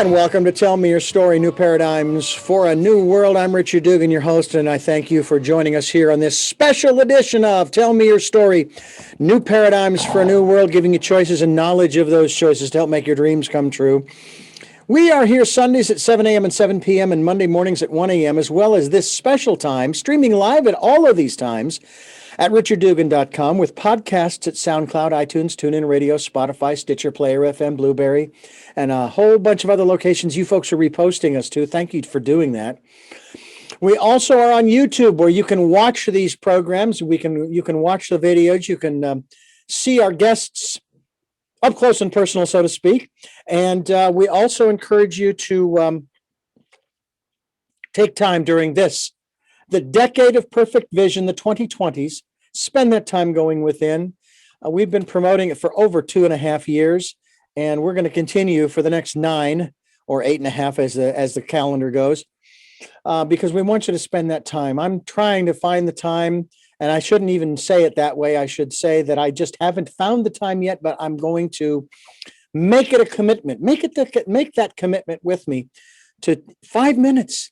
And welcome to Tell Me Your Story, New Paradigms for a New World. I'm Richard Dugan, your host, and I thank you for joining us here on this special edition of Tell Me Your Story, New Paradigms for a New World, giving you choices and knowledge of those choices to help make your dreams come true. We are here Sundays at 7 a.m. and 7 p.m. and Monday mornings at 1 a.m., as well as this special time, streaming live at all of these times at richarddugan.com with podcasts at SoundCloud, iTunes, TuneIn Radio, Spotify, Stitcher, Player FM, Blueberry, and a whole bunch of other locations you folks are reposting us to. Thank you for doing that. We also are on YouTube where you can watch these programs. You can watch the videos. You can see our guests up close and personal, so to speak. And we also encourage you to take time during the decade of perfect vision, the 2020s. Spend that time going within. We've been promoting it for over 2.5 years, and we're going to continue for the next 9 or 8.5 as the calendar goes, because we want you to spend that time. I'm trying to find the time, and I shouldn't even say it that way. I should say that I just haven't found the time yet, but I'm going to make it a commitment. Make that commitment with me to 5 minutes.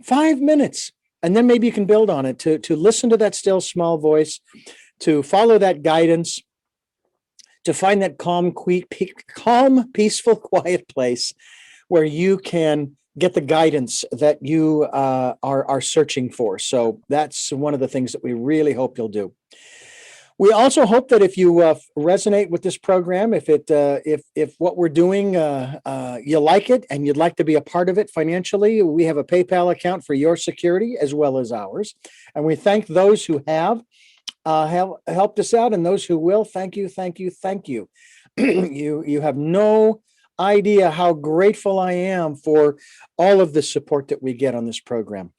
5 minutes. And then maybe you can build on it to listen to that still small voice, to follow that guidance, to find that calm, peaceful, quiet place where you can get the guidance that you are searching for. So that's one of the things that we really hope you'll do. We also hope that if you resonate with this program, if what we're doing, you like it and you'd like to be a part of it financially, we have a PayPal account for your security as well as ours. And we thank those who have helped us out, and those who will. Thank you, thank you, thank you. You have no idea how grateful I am for all of the support that we get on this program.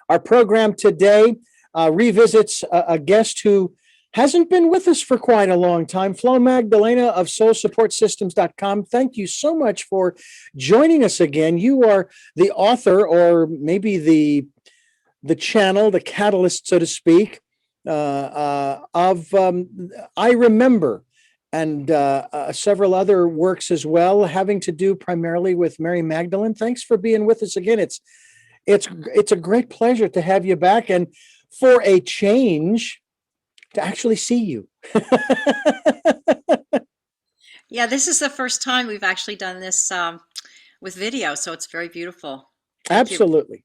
Our program today revisits a guest who hasn't been with us for quite a long time, Flo Magdalena of soulsupportsystems.com. Thank you so much for joining us again. You are the author, or maybe the channel, the catalyst, so to speak, of I Remember, and several other works as well, having to do primarily with Mary Magdalene. Thanks for being with us again. It's a great pleasure to have you back, and for a change, to actually see you. Yeah, this is the first time we've actually done this with video, so it's very beautiful. Absolutely.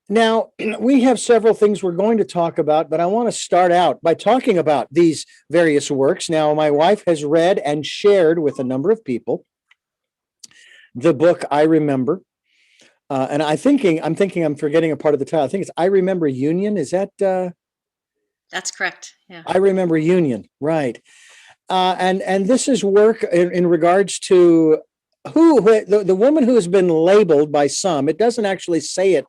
Now, we have several things we're going to talk about, but I want to start out by talking about these various works. Now, my wife has read and shared with a number of people the book I Remember. And I'm thinking I'm forgetting a part of the title. I think it's I Remember Union. Is that? That's correct. Yeah. I Remember Union. Right. And this is work in regards to the woman who has been labeled by some. It doesn't actually say it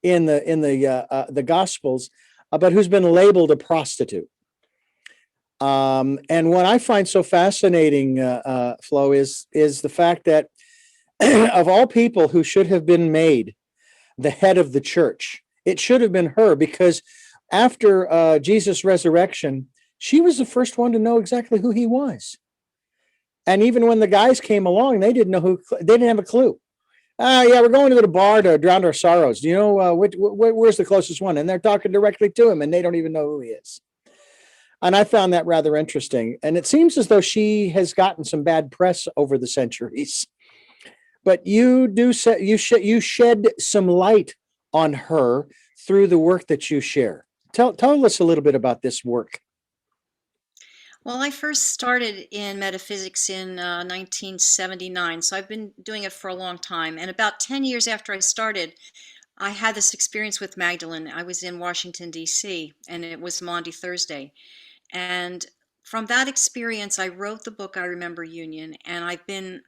in the Gospels, but who's been labeled a prostitute. And what I find so fascinating, Flo, is the fact that of all people who should have been made the head of the church, it should have been her, because after Jesus' resurrection, she was the first one to know exactly who he was. And even when the guys came along, they didn't have a clue. Yeah, we're going to the bar to drown our sorrows. Do you know where's the closest one? And they're talking directly to him, and they don't even know who he is. And I found that rather interesting. And it seems as though she has gotten some bad press over the centuries. But you shed some light on her through the work that you share. Tell us a little bit about this work. Well, I first started in metaphysics in 1979, so I've been doing it for a long time. And about 10 years after I started, I had this experience with Magdalene. I was in Washington, D.C., and it was Maundy Thursday. And from that experience, I wrote the book I Remember Union, and I've been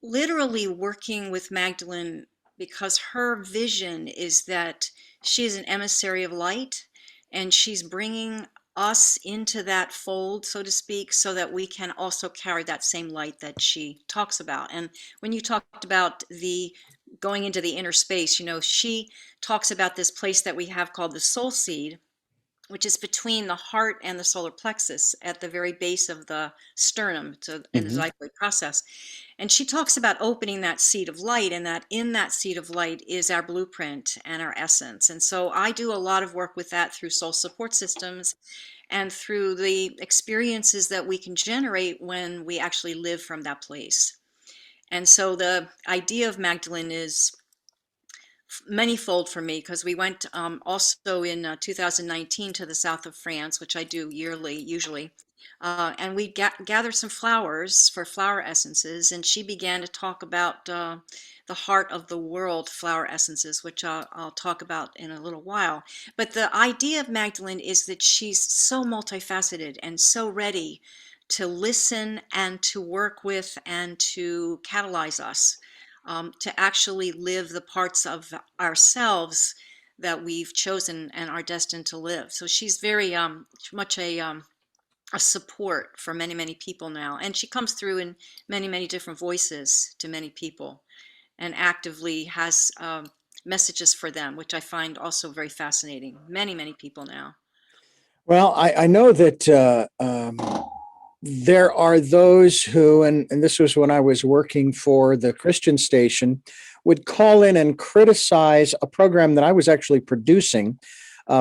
literally working with Magdalene because her vision is that she is an emissary of light, and she's bringing us into that fold, so to speak, so that we can also carry that same light that she talks about. And when you talked about the going into the inner space, she talks about this place that we have called the soul seed, which is between the heart and the solar plexus at the very base of the sternum, so in the Hmm. xiphoid process. And she talks about opening that seed of light, and that in that seed of light is our blueprint and our essence. And so I do a lot of work with that through soul support systems and through the experiences that we can generate when we actually live from that place. And so the idea of Magdalene is manyfold for me, because we went also in 2019 to the south of France, which I do yearly usually. And we gathered some flowers for flower essences, and she began to talk about the heart of the world flower essences, which I'll talk about in a little while. But the idea of Magdalene is that she's so multifaceted and so ready to listen and to work with and to catalyze us to actually live the parts of ourselves that we've chosen and are destined to live. So she's very much a support for many, many people now. And she comes through in many, many different voices to many people and actively has messages for them, which I find also very fascinating. Many, many people now. Well, I know that there are those who, and this was when I was working for the Christian station, would call in and criticize a program that I was actually producing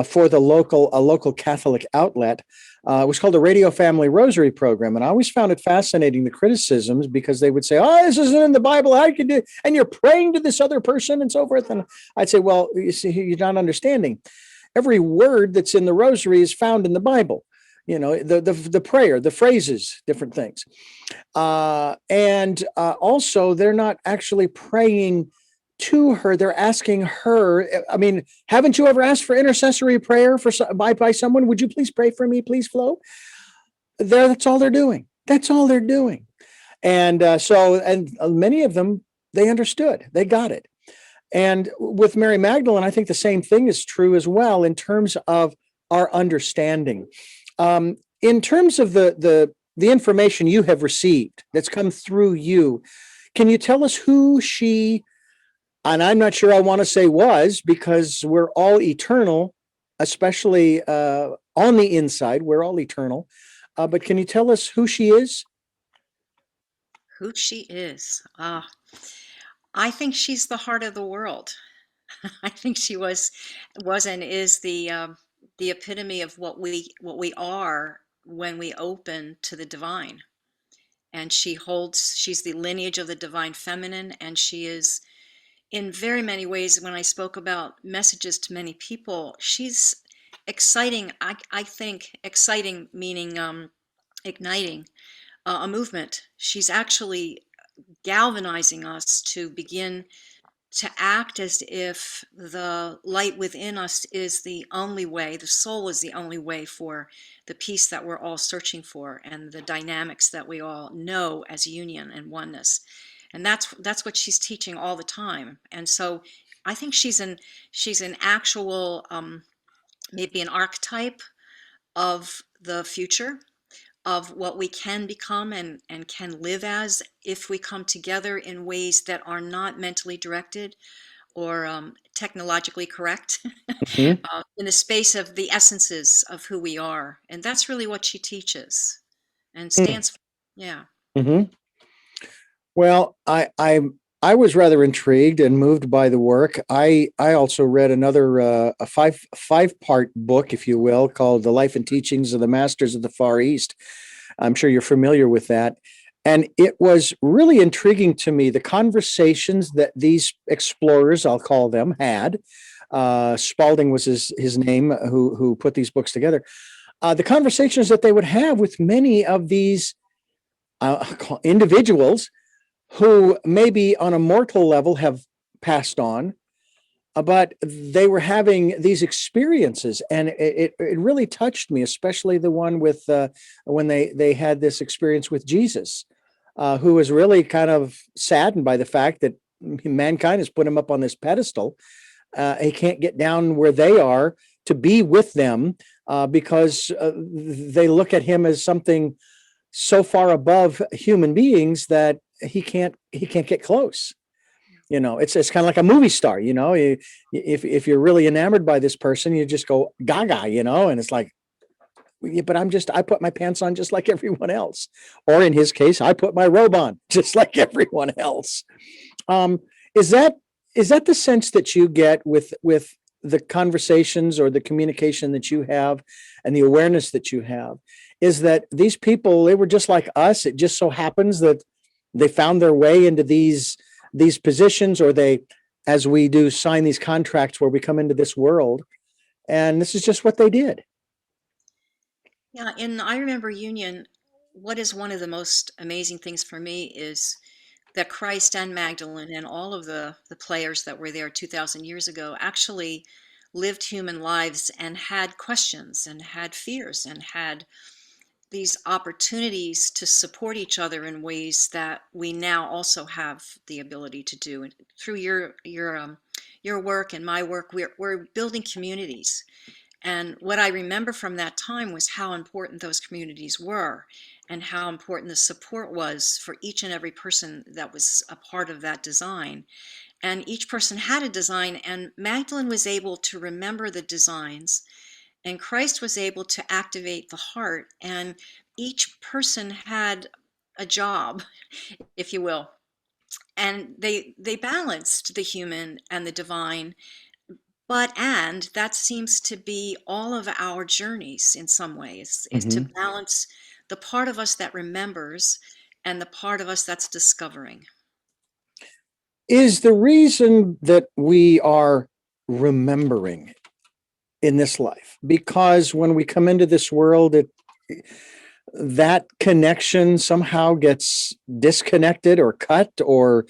for the local Catholic outlet. It was called the Radio Family Rosary Program, and I always found it fascinating, the criticisms, because they would say, "Oh, this isn't in the Bible. How can you do? And you're praying to this other person and so forth." And I'd say, "Well, you see, you're not understanding. Every word that's in the rosary is found in the Bible. You know, the prayer, the phrases, different things, and also they're not actually praying to her. They're asking her. I mean, haven't you ever asked for intercessory prayer for by someone? Would you please pray for me, please, Flo? That's all they're doing. That's all they're doing. And many of them, they understood. They got it. And with Mary Magdalene, I think the same thing is true as well in terms of our understanding. In terms of the information you have received that's come through you, can you tell us who she, and I'm not sure I want to say was, because we're all eternal, especially on the inside, we're all eternal. But can you tell us who she is? Who she is. I think she's the heart of the world. I think she was and is the epitome of what we are when we open to the divine. And she's the lineage of the divine feminine, and she is in very many ways. When I spoke about messages to many people, she's exciting. I think exciting meaning igniting a movement. She's actually galvanizing us to begin to act as if the light within us is the only way, the soul is the only way for the peace that we're all searching for, and the dynamics that we all know as union and oneness. And that's what she's teaching all the time. And so I think she's an actual maybe an archetype of the future, of what we can become and can live as if we come together in ways that are not mentally directed or technologically correct, Mhm. in the space of the essences of who we are. And that's really what she teaches and stands for. Yeah. Mm-hmm. Well, I was rather intrigued and moved by the work. I also read another a five part book, if you will, called "The Life and Teachings of the Masters of the Far East." I'm sure you're familiar with that, and it was really intriguing to me, the conversations that these explorers, I'll call them, had. Spalding was his name, who put these books together. The conversations that they would have with many of these individuals who maybe on a mortal level have passed on, but they were having these experiences, and it really touched me, especially the one with when they had this experience with Jesus, who was really kind of saddened by the fact that mankind has put him up on this pedestal. He can't get down where they are to be with them because they look at him as something so far above human beings that he can't get close. It's kind of like a movie star. If you're really enamored by this person, you just go gaga, and it's like, yeah, but I put my pants on just like everyone else. Or in his case, I put my robe on just like everyone else. Um, is that is that the sense that you get with the conversations or the communication that you have and the awareness that you have? Is that these people, they were just like us? It just so happens that they found their way into these positions, or they, as we do, sign these contracts where we come into this world, and this is just what they did. Yeah, in I Remember Union, what is one of the most amazing things for me is that Christ and Magdalene and all of the players that were there 2,000 years ago actually lived human lives and had questions and had fears and had these opportunities to support each other in ways that we now also have the ability to do. And through your work and my work, we're building communities. And what I remember from that time was how important those communities were and how important the support was for each and every person that was a part of that design. And each person had a design, and Magdalene was able to remember the designs, and Christ was able to activate the heart. And each person had a job, if you will. And they balanced the human and the divine, and that seems to be all of our journeys in some ways, is to Mhm. balance the part of us that remembers and the part of us that's discovering. Is the reason that we are remembering in this life because when we come into this world, that connection somehow gets disconnected or cut or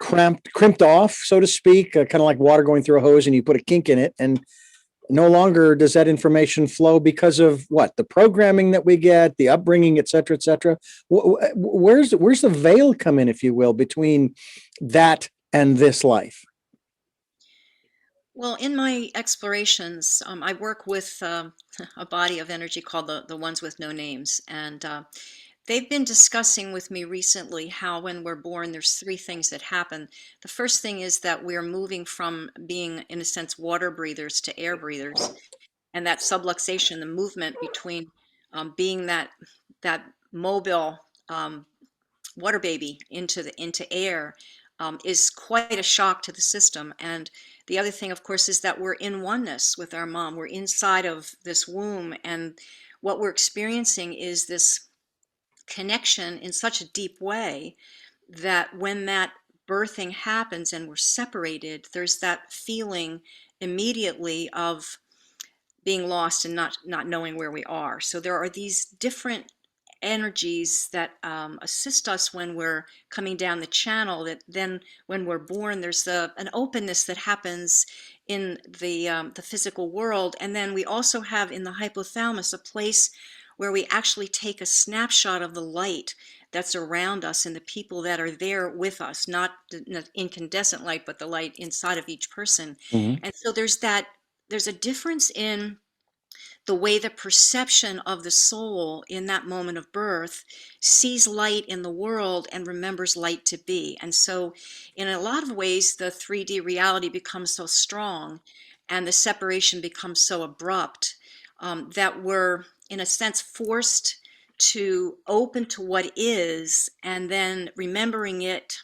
crimped off, so to speak, kind of like water going through a hose and you put a kink in it, and no longer does that information flow because of what the programming that we get, the upbringing, et cetera, et cetera. Where's the veil come in, if you will, between that and this life? Well, in my explorations, I work with a body of energy called the Ones with No Names. And they've been discussing with me recently how when we're born, there's three things that happen. The first thing is that we're moving from being, in a sense, water breathers to air breathers. And that subluxation, the movement between being that mobile water baby into air, is quite a shock to the system. And the other thing, of course, is that we're in oneness with our mom. We're inside of this womb, and what we're experiencing is this connection in such a deep way that when that birthing happens and we're separated, there's that feeling immediately of being lost and not knowing where we are. So there are these different energies that assist us when we're coming down the channel, that then when we're born there's an openness that happens in the physical world. And then we also have in the hypothalamus a place where we actually take a snapshot of the light that's around us and the people that are there with us, not the incandescent light, but the light inside of each person. Mhm. And so there's a difference in the way the perception of the soul in that moment of birth sees light in the world and remembers light to be. And so, in a lot of ways, the 3D reality becomes so strong and the separation becomes so abrupt, that we're, in a sense, forced to open to what is, and then remembering it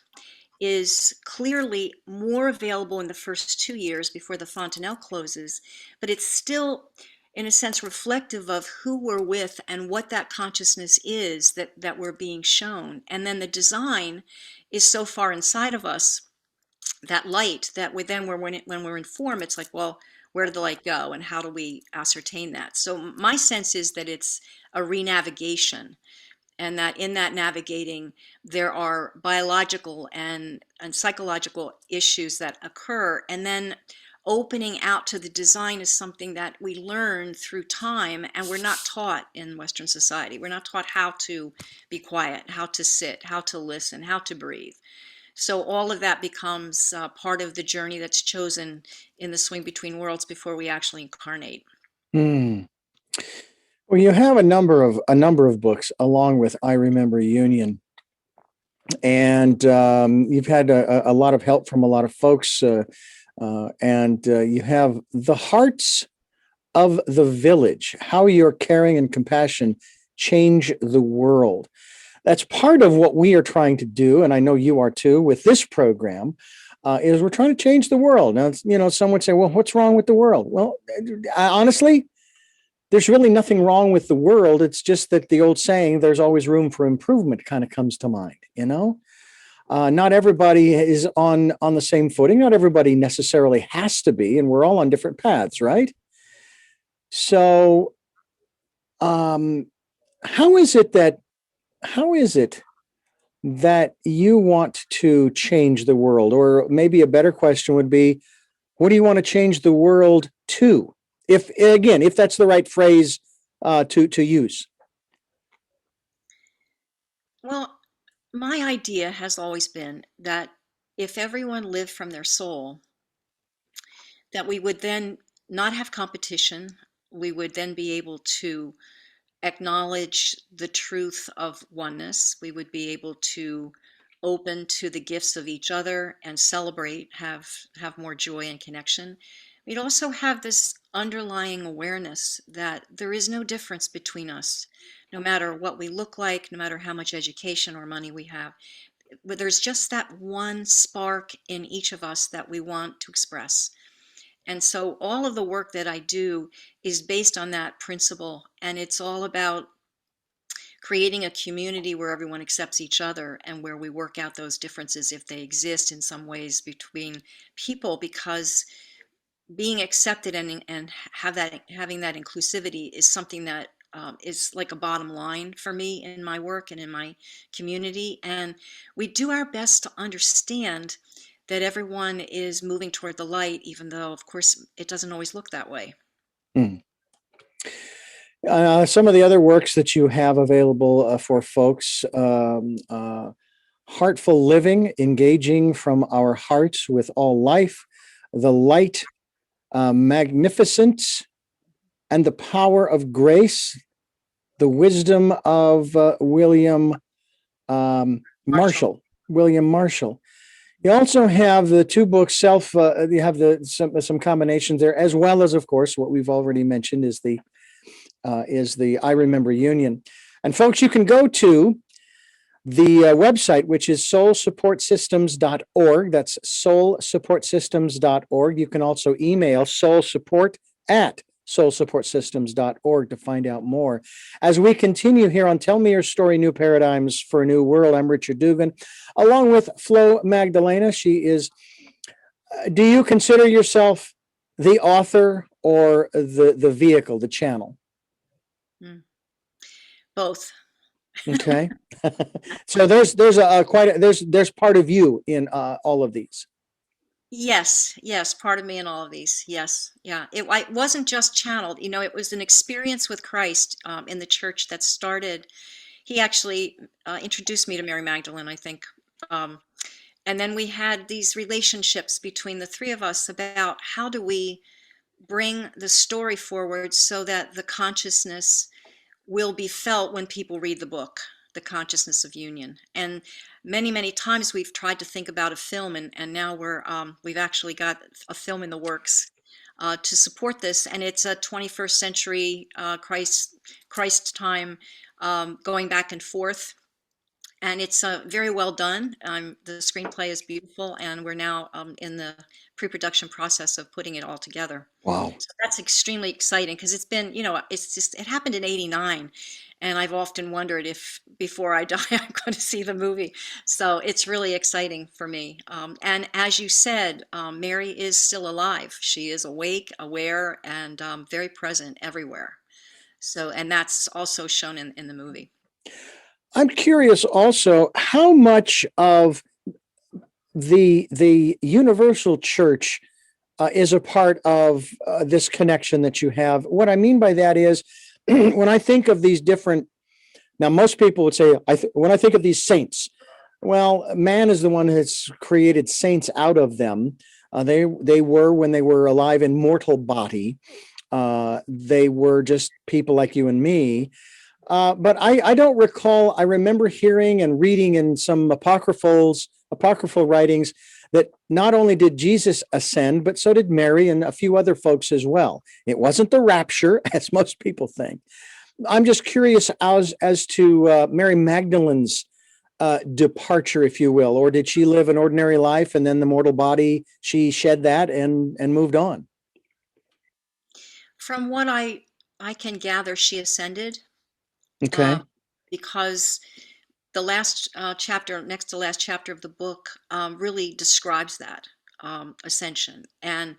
is clearly more available in the first 2 years before the fontanelle closes, but it's still, in a sense, reflective of who we're with and what that consciousness is that we're being shown. And then the design is so far inside of us, that light, that we then, when we're in form, it's like, well, where did the light go and how do we ascertain that? So my sense is that it's a renavigation, and that in that navigating there are biological and psychological issues that occur. And then opening out to the design is something that we learn through time, and we're not taught in Western society. We're not taught how to be quiet, how to sit, how to listen, how to breathe. So all of that becomes part of the journey that's chosen in the swing between worlds before we actually incarnate. Hmm. Well, you have a number of books along with I Remember Union. and you've had a lot of help from a lot of folks, and you have the hearts of the village, how your caring and compassion change the world. That's part of what we are trying to do, and I know you are too, with this program. Is we're trying to change the world. Now, some would say, well, what's wrong with the world? Well, honestly, there's really nothing wrong with the world. It's just that the old saying, there's always room for improvement, kind of comes to mind. Not everybody is on the same footing. Not everybody necessarily has to be, and we're all on different paths, right? So, um, how is it that how is it that you want to change the world? Or maybe a better question would be, what do you want to change the world to? If that's the right phrase to use. Well, my idea has always been that if everyone lived from their soul, that we would then not have competition. We would then be able to acknowledge the truth of oneness. We would be able to open to the gifts of each other and celebrate, have more joy and connection. We'd also have this underlying awareness that there is no difference between us, no matter what we look like, no matter how much education or money we have. But there's just that one spark in each of us that we want to express. And so all of the work that I do is based on that principle. And it's all about creating a community where everyone accepts each other and where we work out those differences if they exist in some ways between people, because being accepted and having that inclusivity is something that is like a bottom line for me in my work and in my community. And we do our best to understand that everyone is moving toward the light, even though, of course, it doesn't always look that way. Hmm. Some of the other works that you have available for folks, Heartful Living, Engaging from Our Hearts with All Life, The Light, Magnificent, and the Power of Grace, the Wisdom of William Marshall. Marshall. William Marshall. You also have the two books. You have some combinations there, as well as, of course, what we've already mentioned is the I Remember Union. And folks, you can go to the website, which is soulsupportsystems.org. That's soulsupportsystems.org. You can also email soulsupport@soulsupportsystems.org to find out more. As we continue here on Tell Me Your Story, New Paradigms for a New World, I'm Richard Dugan, along with Flo Magdalena. She is, do you consider yourself the author or the vehicle, the channel? Both. Okay. So there's part of you in all of these. Yes, part of me in all of these. Yes, yeah. It wasn't just channeled. It was an experience with Christ in the church that started. He actually introduced me to Mary Magdalene, I think. Um, and then we had these relationships between the three of us about how do we bring the story forward so that the consciousness will be felt when people read the book, the consciousness of union. And many times we've tried to think about a film, and now we've actually got a film in the works to support this. And it's a 21st century Christ time, going back and forth. And it's very well done. The screenplay is beautiful, and we're now in the pre-production process of putting it all together. Wow. So that's extremely exciting because it happened in '89, and I've often wondered if before I die I'm going to see the movie. So it's really exciting for me. And as you said, Mary is still alive. She is awake, aware, and very present everywhere. So, and that's also shown in the movie. I'm curious also how much of the universal church is a part of this connection that you have. What I mean by that is when I think of these different, now most people would say, when I think of these saints, well, man is the one that's created saints out of them. They were, when they were alive in mortal body, they were just people like you and me. But I don't recall. I remember hearing and reading in some apocryphal writings that not only did Jesus ascend, but so did Mary and a few other folks as well. It wasn't the rapture, as most people think. I'm just curious as to Mary Magdalene's departure, if you will, or did she live an ordinary life and then the mortal body she shed that and moved on? From what I can gather, she ascended, Okay. um, because the last chapter, next to last chapter of the book, really describes that ascension. And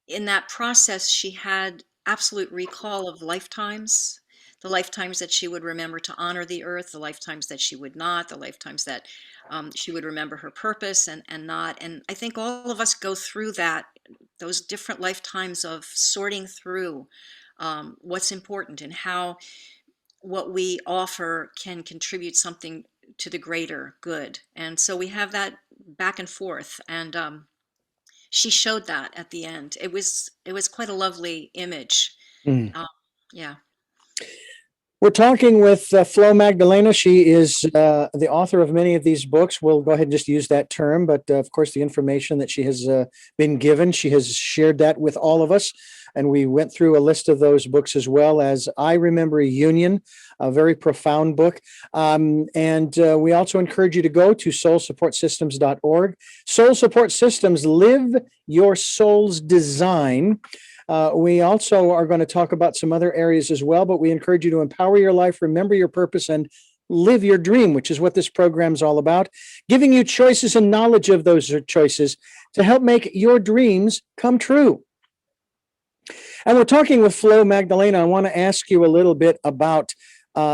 in that process, she had absolute recall of lifetimes, the lifetimes that she would remember to honor the earth, the lifetimes that she would not, the lifetimes that she would remember her purpose and not. And I think all of us go through that, those different lifetimes of sorting through what's important and how what we offer can contribute something to the greater good. And so we have that back and forth. And she showed that at the end. It was quite a lovely image. Mm. Um, yeah. We're talking with Flo Magdalena. She is the author of many of these books. We'll go ahead and just use that term, but of course, the information that she has been given, she has shared that with all of us. And we went through a list of those books as well as I Remember a Union, a very profound book. And we also encourage you to go to soulsupportsystems.org. Soul Support Systems, live your soul's design. We also are going to talk about some other areas as well, but we encourage you to empower your life, remember your purpose, and live your dream, which is what this program is all about, giving you choices and knowledge of those choices to help make your dreams come true. And we're talking with Flo Magdalena. I want to ask you a little bit about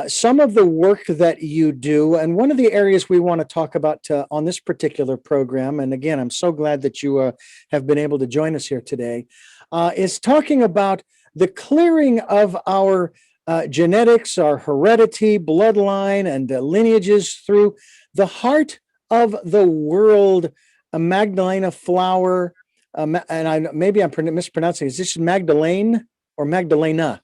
some of the work that you do. And one of the areas we want to talk about on this particular program, and again, I'm so glad that you have been able to join us here today, is talking about the clearing of our genetics, our heredity, bloodline, and lineages through the heart of the world, a Magdalena flower. And maybe I'm mispronouncing. Is this Magdalene or Magdalena?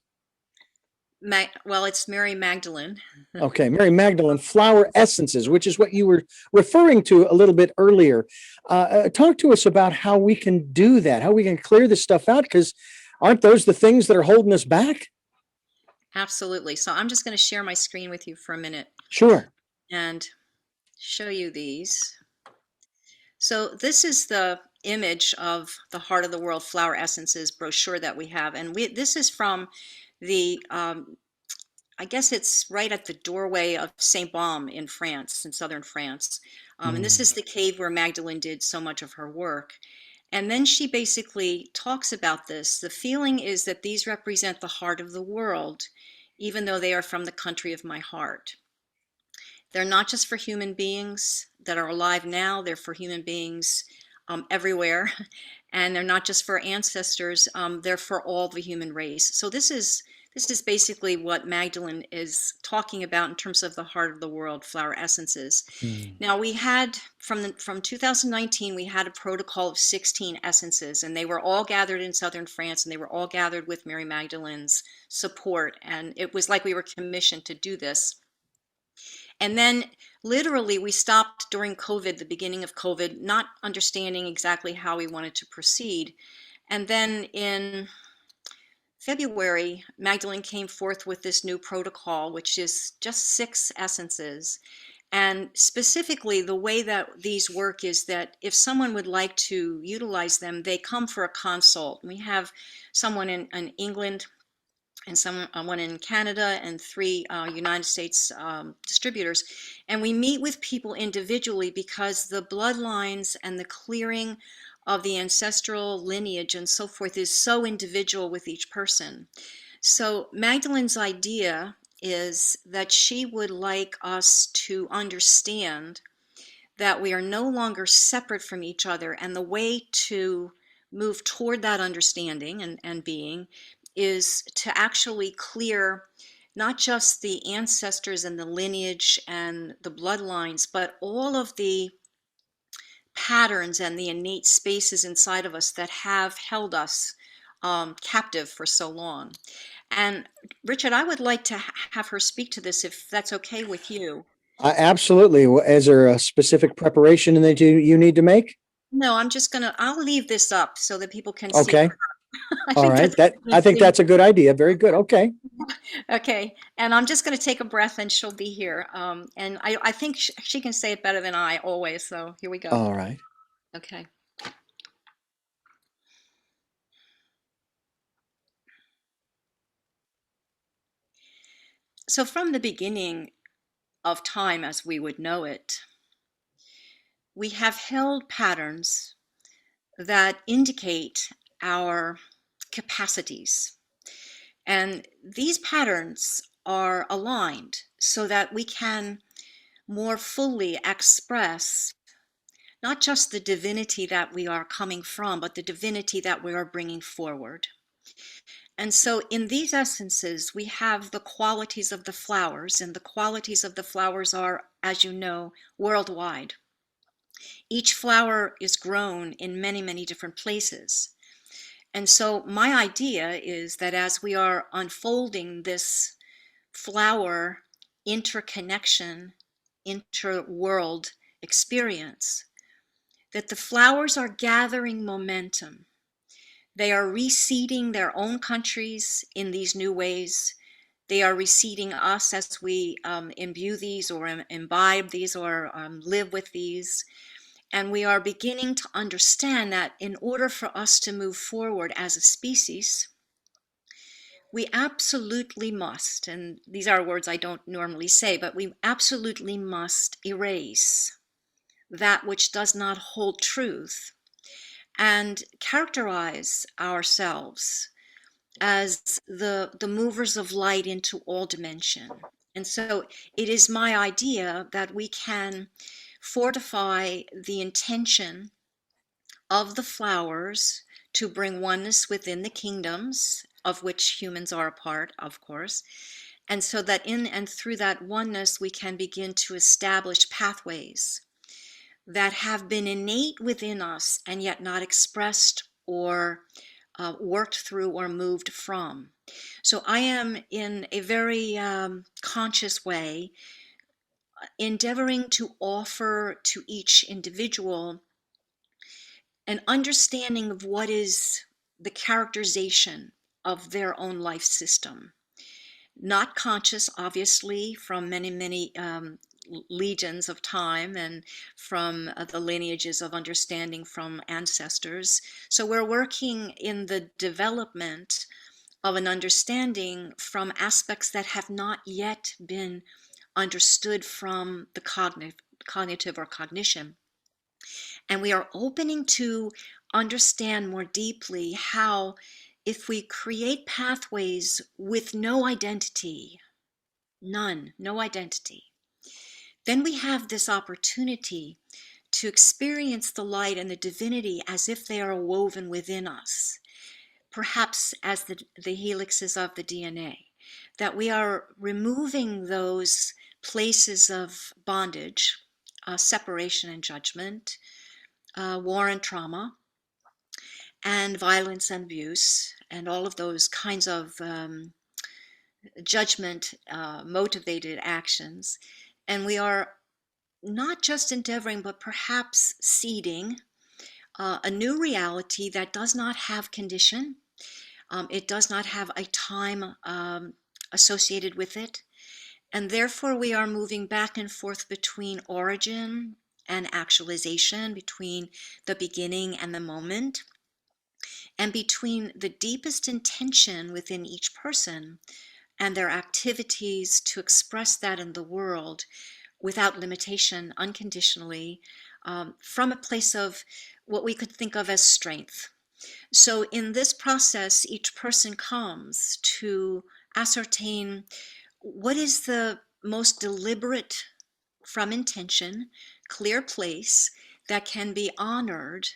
Well, it's Mary Magdalene. Okay, Mary Magdalene flower essences, which is what you were referring to a little bit earlier. Talk to us about how we can do that, how we can clear this stuff out, because aren't those the things that are holding us back? Absolutely. So I'm just going to share my screen with you for a minute Sure. and show you these. So this is the image of the Heart of the World Flower Essences brochure that we have. And this is from the I guess it's right at the doorway of Saint Baume in France, in southern France. And this Mm. is the cave where Magdalene did so much of her work. And then she basically talks about this. The feeling is that these represent the heart of the world, even though they are from the country of my heart. They're not just for human beings that are alive now, they're for human beings everywhere. And they're not just for ancestors, they're for all the human race. So this is basically what Magdalene is talking about in terms of the heart of the world flower essences. Mm. Now we had from 2019 we had a protocol of 16 essences, and they were all gathered in southern France, and they were all gathered with Mary Magdalene's support, and it was like we were commissioned to do this. And then literally we stopped during COVID, the beginning of COVID, not understanding exactly how we wanted to proceed. And then in February, Magdalene came forth with this new protocol, which is just 6 essences. And specifically, the way that these work is that if someone would like to utilize them, they come for a consult. We have someone in England and one in Canada and 3 United States distributors. And we meet with people individually because the bloodlines and the clearing of the ancestral lineage and so forth is so individual with each person. So Magdalene's idea is that she would like us to understand that we are no longer separate from each other. And the way to move toward that understanding and being is to actually clear not just the ancestors and the lineage and the bloodlines, but all of the patterns and the innate spaces inside of us that have held us captive for so long. And Richard, I would like to have her speak to this if that's okay with you. Absolutely. Is there a specific preparation that you need to make? No, I'll leave this up so that people can see Okay. her. I All think right. that's the I best think thing. that's a good idea. Very good. Okay. Okay, and I'm just going to take a breath and she'll be here. And I think she can say it better than I always. So here we go. All right. Okay. So from the beginning of time as we would know it, we have held patterns that indicate our capacities. And these patterns are aligned so that we can more fully express not just the divinity that we are coming from, but the divinity that we are bringing forward. And so in these essences, we have the qualities of the flowers, and the qualities of the flowers are, as you know, worldwide. Each flower is grown in many, many different places. And so my idea is that as we are unfolding this flower interconnection, interworld experience, that the flowers are gathering momentum. They are reseeding their own countries in these new ways. They are reseeding us as we imbue these or imbibe these or live with these. And we are beginning to understand that in order for us to move forward as a species, we absolutely must, and these are words I don't normally say, but we absolutely must erase that which does not hold truth and characterize ourselves as the movers of light into all dimension. And so it is my idea that we can fortify the intention of the flowers to bring oneness within the kingdoms of which humans are a part, of course. And so that in and through that oneness, we can begin to establish pathways that have been innate within us and yet not expressed or worked through or moved from. So I am in a very conscious way endeavoring to offer to each individual an understanding of what is the characterization of their own life system. Not conscious, obviously, from many, many legions of time and from the lineages of understanding from ancestors. So we're working in the development of an understanding from aspects that have not yet been understood from the cognitive or cognition. And we are opening to understand more deeply how, if we create pathways with no identity, none, no identity, then we have this opportunity to experience the light and the divinity as if they are woven within us, perhaps as the helixes of the DNA, that we are removing those places of bondage, separation and judgment, war and trauma, and violence and abuse, and all of those kinds of judgment motivated actions. And we are not just endeavoring, but perhaps seeding a new reality that does not have condition. It does not have a time associated with it. And therefore, we are moving back and forth between origin and actualization, between the beginning and the moment, and between the deepest intention within each person and their activities to express that in the world without limitation, unconditionally, from a place of what we could think of as strength. So, in this process, each person comes to ascertain what is the most deliberate, from intention, clear place that can be honored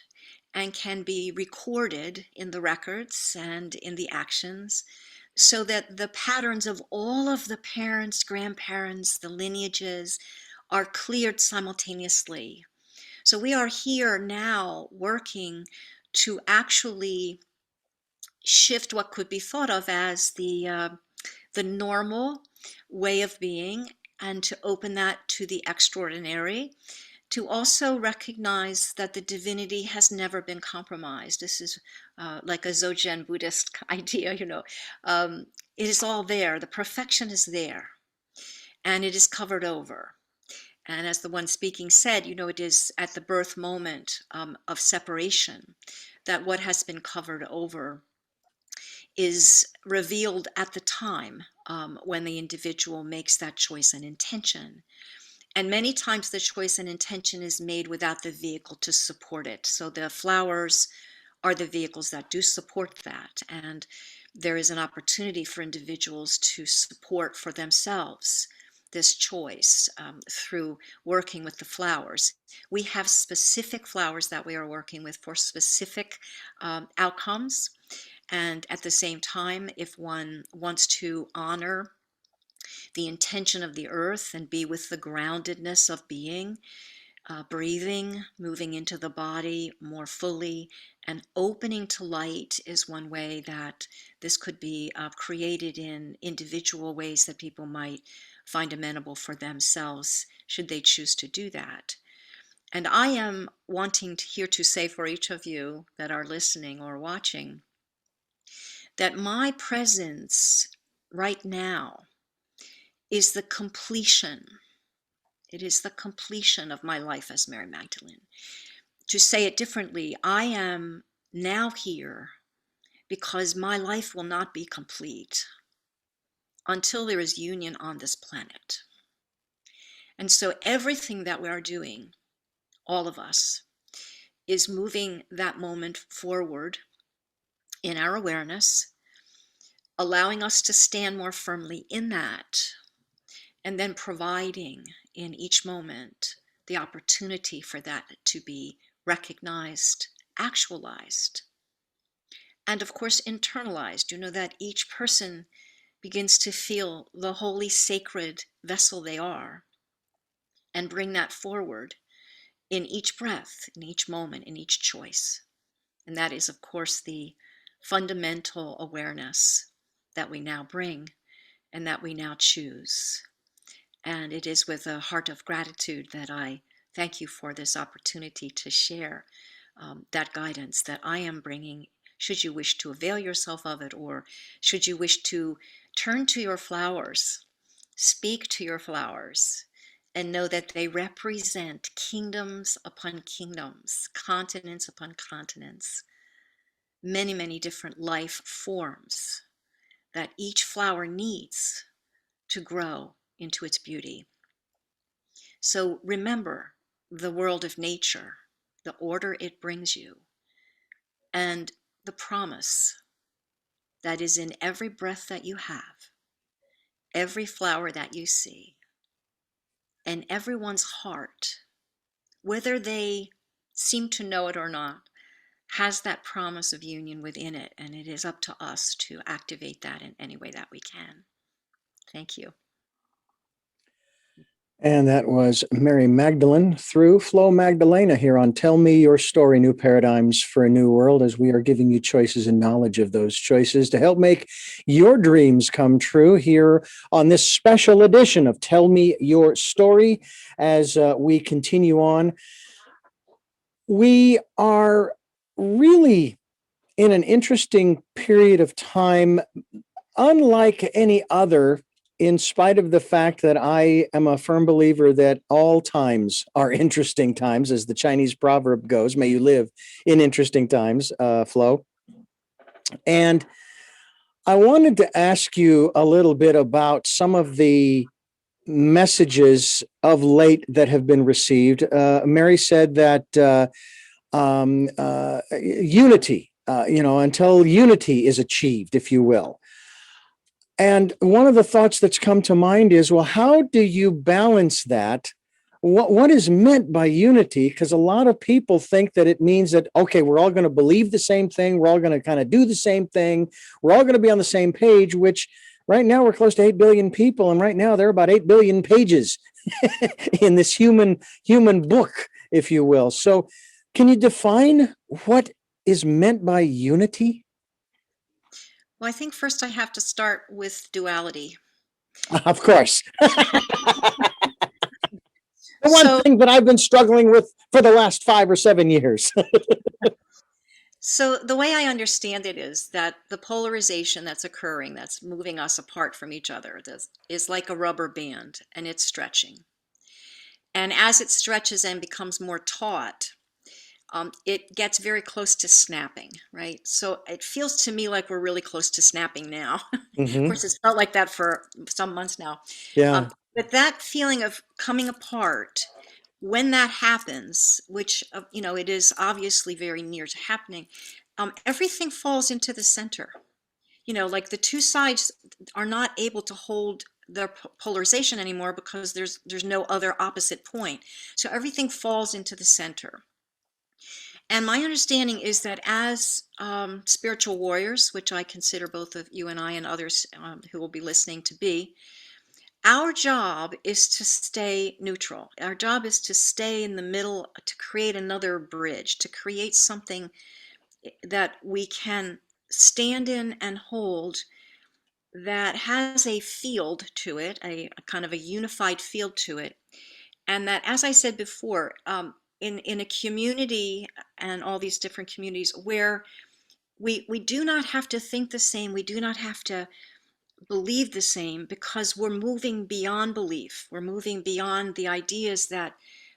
and can be recorded in the records and in the actions, so that the patterns of all of the parents, grandparents, the lineages are cleared simultaneously. So we are here now working to actually shift what could be thought of as the normal way of being, and to open that to the extraordinary, to also recognize that the divinity has never been compromised. This is like a Dzogchen Buddhist idea, it is all there. The perfection is there, and it is covered over. And as the one speaking said, it is at the birth moment of separation that what has been covered over is revealed at the time when the individual makes that choice and intention. And many times the choice and intention is made without the vehicle to support it. So the flowers are the vehicles that do support that. And there is an opportunity for individuals to support for themselves this choice through working with the flowers. We have specific flowers that we are working with for specific outcomes. And at the same time, if one wants to honor the intention of the earth and be with the groundedness of being, breathing, moving into the body more fully, and opening to light is one way that this could be created in individual ways that people might find amenable for themselves, should they choose to do that. And I am wanting here to say for each of you that are listening or watching, that my presence right now is the completion. It is the completion of my life as Mary Magdalene. To say it differently, I am now here because my life will not be complete until there is union on this planet. And so everything that we are doing, all of us, is moving that moment forward in our awareness, allowing us to stand more firmly in that, and then providing in each moment the opportunity for that to be recognized, actualized, and of course internalized. That each person begins to feel the holy sacred vessel they are, and bring that forward in each breath, in each moment, in each choice. And that is, of course, the fundamental awareness that we now bring and that we now choose. And it is with a heart of gratitude that I thank you for this opportunity to share that guidance that I am bringing, should you wish to avail yourself of it, or should you wish to turn to your flowers, speak to your flowers, and know that they represent kingdoms upon kingdoms, continents upon continents, many, many different life forms that each flower needs to grow into its beauty. So remember the world of nature, the order it brings you, and the promise that is in every breath that you have, every flower that you see, and everyone's heart, whether they seem to know it or not, has that promise of union within it, and it is up to us to activate that in any way that we can. Thank you. And that was Mary Magdalene through Flow Magdalena here on Tell Me Your Story, New Paradigms for a New World, as we are giving you choices and knowledge of those choices to help make your dreams come true here on this special edition of Tell Me Your Story. As we continue on, we are really in an interesting period of time, unlike any other, in spite of the fact that I am a firm believer that all times are interesting times, as the Chinese proverb goes, may you live in interesting times, Flo. And I wanted to ask you a little bit about some of the messages of late that have been received. Mary said that unity, until unity is achieved, if you will. And one of the thoughts that's come to mind is, well, how do you balance that? What is meant by unity? Because a lot of people think that it means that, okay, we're all going to believe the same thing. We're all going to kind of do the same thing. We're all going to be on the same page, which right now we're close to 8 billion people. And right now there are about 8 billion pages in this human book, if you will. So can you define what is meant by unity? Well, I think first I have to start with duality. Of course. The one So, thing that I've been struggling with for the last 5 or 7 years. so the way I understand it is that the polarization that's occurring, that's moving us apart from each other, is like a rubber band and it's stretching. And as it stretches and becomes more taut, it gets very close to snapping, right? So it feels to me like we're really close to snapping now. Of Hmm. course, it's felt like that for some months now. Yeah. But that feeling of coming apart, when that happens, which it is obviously very near to happening, everything falls into the center. Like the two sides are not able to hold their polarization anymore because there's no other opposite point. So everything falls into the center. And my understanding is that as spiritual warriors, which I consider both of you and I and others who will be listening to be, our job is to stay neutral. Our job is to stay in the middle, to create another bridge, to create something that we can stand in and hold that has a field to it, a kind of a unified field to it. And that, as I said before, in a community and all these different communities where we do not have to think the same, we do not have to believe the same, because we're moving beyond belief. We're moving beyond the ideas that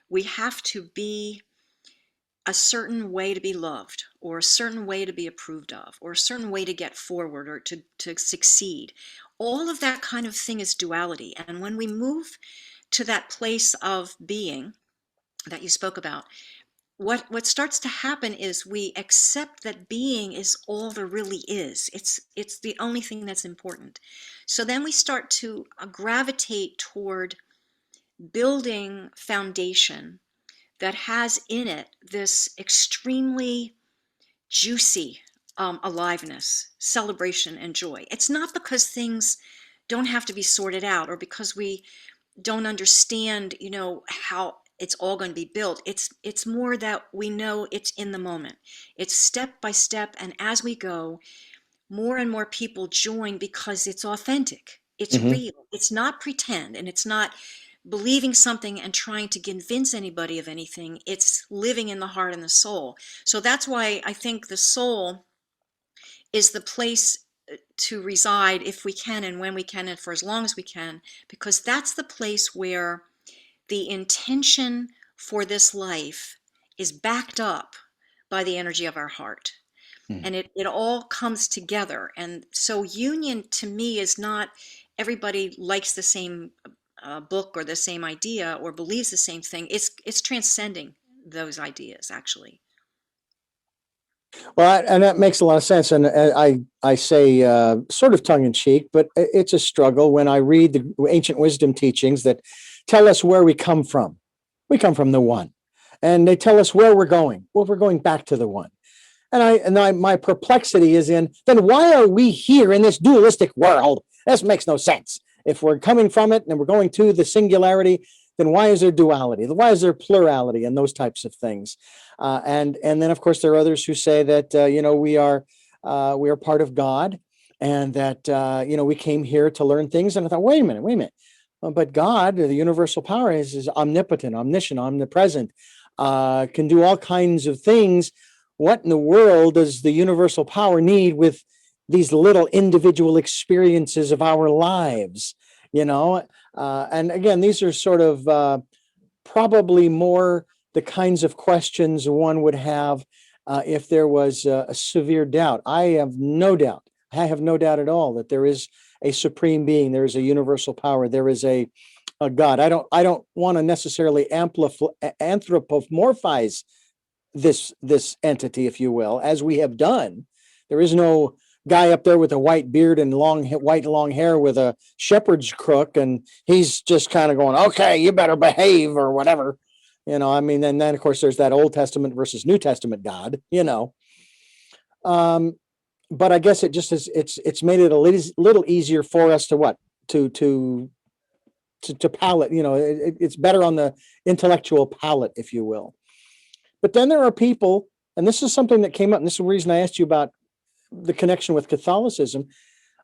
we have to be a certain way to be loved, or a certain way to be approved of, or a certain way to get forward, or to succeed. All of that kind of thing is duality. And when we move to that place of being that you spoke about, what starts to happen is we accept that being is all there really is. It's the only thing that's important. So then we start to gravitate toward building foundation that has in it this extremely juicy aliveness, celebration, and joy. It's not because things don't have to be sorted out, or because we don't understand, how it's all going to be built. It's more that we know it's in the moment. It's step by step, and as we go, more and more people join because it's authentic. It's Hmm. real. It's not pretend, and it's not believing something and trying to convince anybody of anything. It's living in the heart and the soul. So that's why I think the soul is the place to reside, if we can and when we can and for as long as we can, because that's the place where the intention for this life is backed up by the energy of our heart. And it all comes together. And so union to me is not everybody likes the same book or the same idea or believes the same thing. It's transcending those ideas, actually. Well, and that makes a lot of sense. And I say sort of tongue in cheek, but it's a struggle when I read the ancient wisdom teachings that tell us where we come from. We come from the one, and they tell us where we're going. Well, we're going back to the one. My perplexity is in, then why are we here in this dualistic world? This makes no sense. If we're coming from it and we're going to the singularity, then why is there duality? Why is there plurality and those types of things? And then of course there are others who say that we are part of God, and that we came here to learn things. And I thought, wait a minute. But God, the universal power, is omnipotent, omniscient, omnipresent, can do all kinds of things. What in the world does the universal power need with these little individual experiences of our lives? And again, these are sort of probably more the kinds of questions one would have if there was a severe doubt. I have no doubt at all that there is a supreme being, there is a universal power, there is a God. I don't want to necessarily anthropomorphize this entity, if you will, as we have done. There is no guy up there with a white beard and long hair with a shepherd's crook, and he's just kind of going, "Okay, you better behave," or whatever. I mean, and then of course there's that Old Testament versus New Testament God. Um, but I guess it just is. It's made it a little easier for us to what to palate. It's better on the intellectual palate, if you will. But then there are people, and this is something that came up, and this is the reason I asked you about the connection with Catholicism.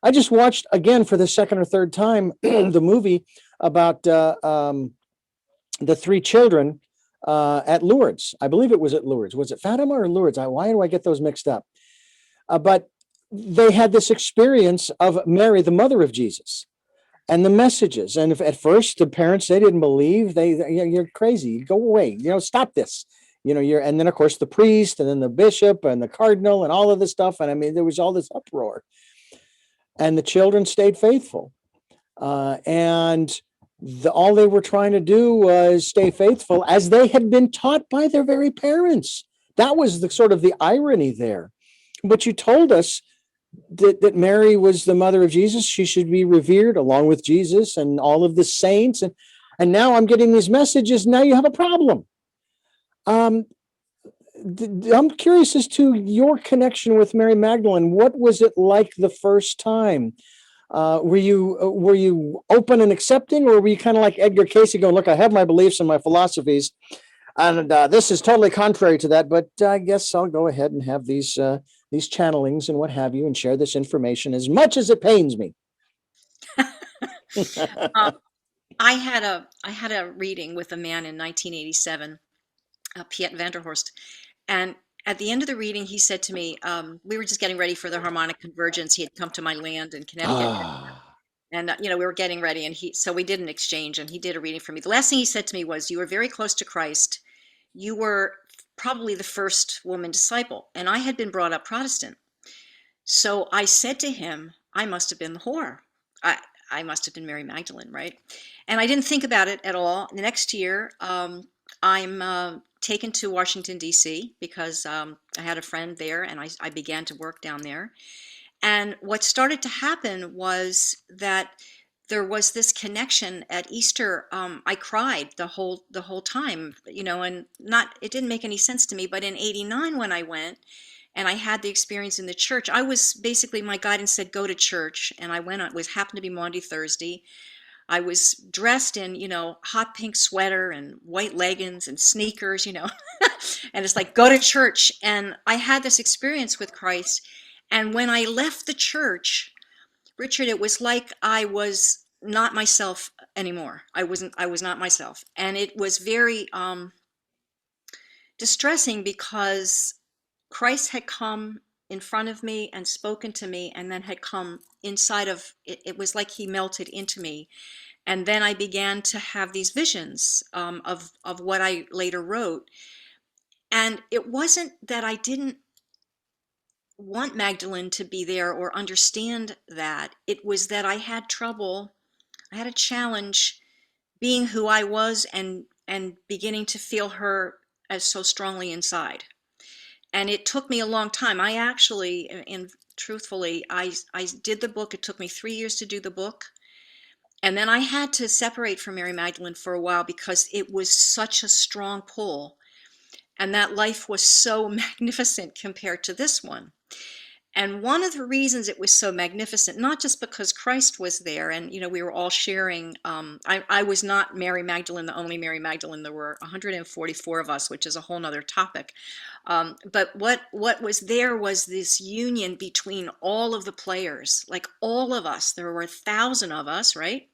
I just watched again for the second or third time the movie about the three children at Lourdes. I believe it was at Lourdes. Was it Fatima or Lourdes? Why do I get those mixed up? But they had this experience of Mary, the mother of Jesus, and the messages. And if at first the parents, they didn't believe, you're crazy, go away, stop this. And then of course the priest and then the bishop and the cardinal and all of this stuff. And I mean, there was all this uproar, and the children stayed faithful. And all they were trying to do was stay faithful as they had been taught by their very parents. That was the sort of the irony there. But you told us that Mary was the mother of Jesus. She should be revered along with Jesus and all of the saints. And now I'm getting these messages. Now you have a problem. I'm curious as to your connection with Mary Magdalene. What was it like the first time? Were you open and accepting, or were you kind of like Edgar Cayce going, look, I have my beliefs and my philosophies, and this is totally contrary to that, but I guess I'll go ahead and have these channelings and what have you, and share this information as much as it pains me. I had a reading with a man in 1987, Piet Vanderhorst, and at the end of the reading, he said to me, we were just getting ready for the harmonic convergence. He had come to my land in Connecticut, and we were getting ready, and so we did an exchange, and he did a reading for me. The last thing he said to me was, you were very close to Christ. You were probably the first woman disciple, and I had been brought up Protestant. So I said to him, I must have been the whore. I must have been Mary Magdalene, right? And I didn't think about it at all. The next year, I'm taken to Washington, D.C., because I had a friend there, and I began to work down there. And what started to happen was that there was this connection at Easter. I cried the whole time, and it didn't make any sense to me. But in '89, when I went and I had the experience in the church, I was basically, my guidance said, go to church. And I went on, it happened to be Maundy Thursday. I was dressed in, hot pink sweater and white leggings and sneakers, and it's like, go to church. And I had this experience with Christ. And when I left the church, Richard, it was like I was not myself anymore. I was not myself. And it was very distressing, because Christ had come in front of me and spoken to me, and then had come inside of it. It was like he melted into me. And then I began to have these visions of what I later wrote. And it wasn't that I didn't want Magdalene to be there or understand that. It was that I had trouble. I had a challenge being who I was and beginning to feel her as so strongly inside. And it took me a long time. I actually, and truthfully, I did the book. It took me 3 years to do the book. And then I had to separate from Mary Magdalene for a while, because it was such a strong pull. And that life was so magnificent compared to this one. And one of the reasons it was so magnificent, not just because Christ was there and, we were all sharing. I was not Mary Magdalene, the only Mary Magdalene. There were 144 of us, which is a whole nother topic. But what was there was this union between all of the players, like all of us. There were 1,000 of us, right?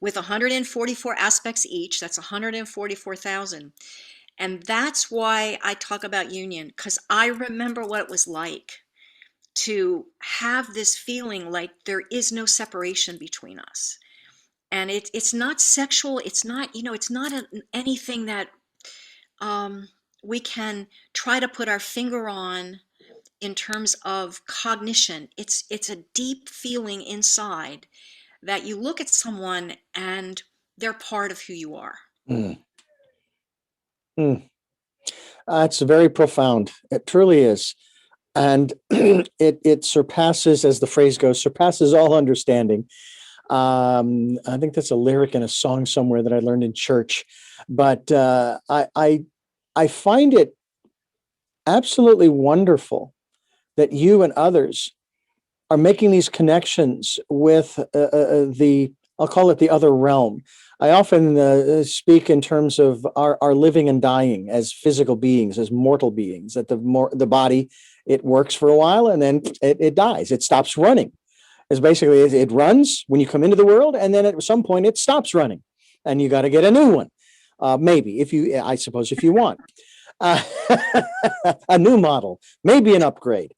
With 144 aspects each, that's 144,000. And that's why I talk about union, because I remember what it was like to have this feeling like there is no separation between us. And it's not sexual. It's not, it's not anything that we can try to put our finger on in terms of cognition. It's a deep feeling inside that you look at someone and they're part of who you are. It's very profound. It truly is. And it surpasses, as the phrase goes, surpasses all understanding. I think that's a lyric in a song somewhere that I learned in church. But I find it absolutely wonderful that you and others are making these connections with the I'll call it the other realm. I often speak in terms of our living and dying as physical beings, as mortal beings. That the body, it works for a while and then it dies. It stops running. It's basically it runs when you come into the world, and then at some point it stops running, and you got to get a new one. Maybe if you, I suppose, if you want uh, a new model, maybe an upgrade.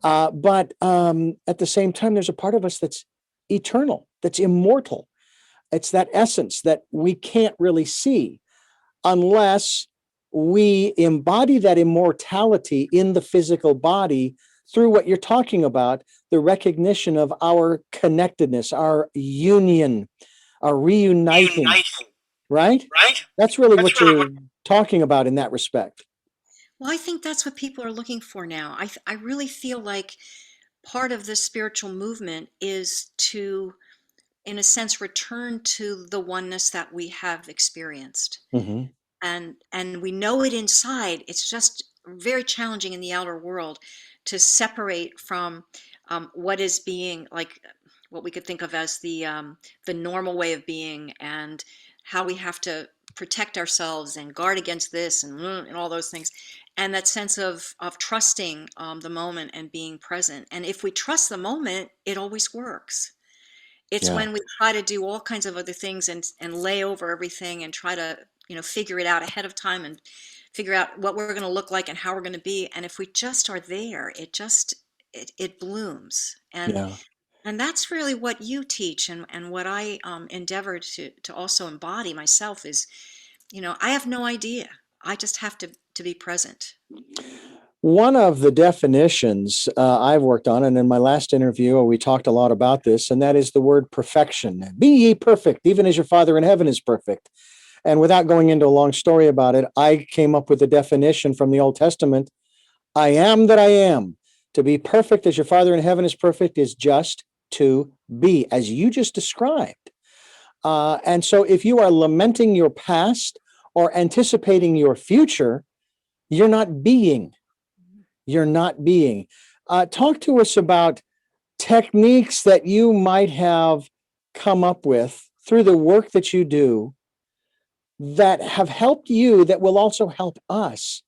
But at the same time, there's a part of us that's eternal, that's immortal. It's that essence that we can't really see unless we embody that immortality in the physical body through what you're talking about, the recognition of our connectedness, our union, our reuniting, right? That's really what you're talking about in that respect. Well, I think that's what people are looking for now. I really feel like part of the spiritual movement is to, in a sense, return to the oneness that we have experienced. Mm-hmm. And we know it inside. It's just very challenging in the outer world to separate from what is being like what we could think of as the normal way of being, and how we have to protect ourselves and guard against this and all those things, and that sense of trusting the moment and being present. And if we trust the moment, it always works. It's Yeah. when we try to do all kinds of other things and lay over everything and try to, figure it out ahead of time and figure out what we're going to look like and how we're going to be. And if we just are there, it blooms. Yeah. And that's really what you teach, and what I endeavor to also embody myself is, I have no idea. I just have to be present. One of the definitions I've worked on, and in my last interview, we talked a lot about this, and that is the word perfection. Be ye perfect, even as your Father in heaven is perfect. And without going into a long story about it, I came up with a definition from the Old Testament. I am that I am. To be perfect as your Father in heaven is perfect is just to be, as you just described. And so if you are lamenting your past or anticipating your future, you're not being. You're not being. Talk to us about techniques that you might have come up with through the work that you do that have helped you, that will also help us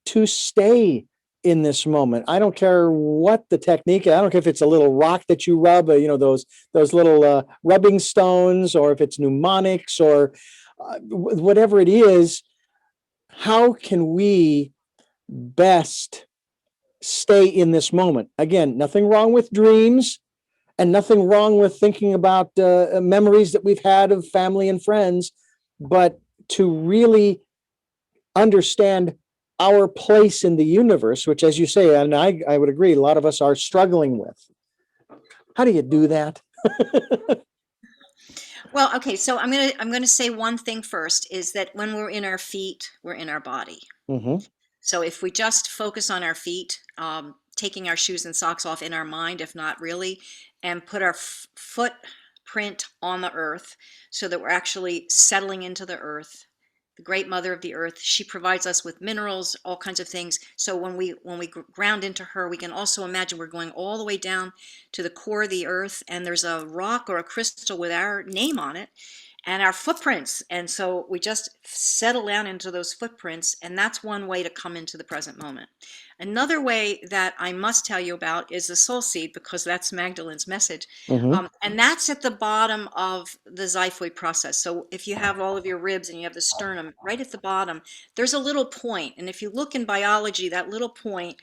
to stay in this moment. I don't care what the technique. I don't care if it's a little rock that you rub, those little rubbing stones, or if it's mnemonics, or whatever it is. How can we best stay in this moment? Again, nothing wrong with dreams, and nothing wrong with thinking about memories that we've had of family and friends, but to really understand our place in the universe, which, as you say, and I would agree, a lot of us are struggling with. How do you do that? Well, okay, so I'm gonna say one thing first, is that when we're in our feet, we're in our body. Mm-hmm. So if we just focus on our feet, taking our shoes and socks off in our mind, if not really, and put our footprint on the earth, so that we're actually settling into the earth, the great mother of the earth. She provides us with minerals, all kinds of things. So when we ground into her, we can also imagine we're going all the way down to the core of the earth, and there's a rock or a crystal with our name on it and our footprints. And so we just settle down into those footprints, and that's one way to come into the present moment. Another way that I must tell you about is the soul seed, because that's Magdalene's message. Mm-hmm. And that's at the bottom of the xiphoid process. So if you have all of your ribs and you have the sternum, right at the bottom, there's a little point. And if you look in biology, that little point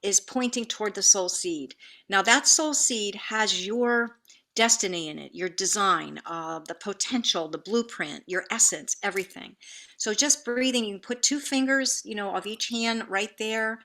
is pointing toward the soul seed. Now, that soul seed has your destiny in it, your design, the potential, the blueprint, your essence, everything. So just breathing, you can put two fingers, of each hand right there,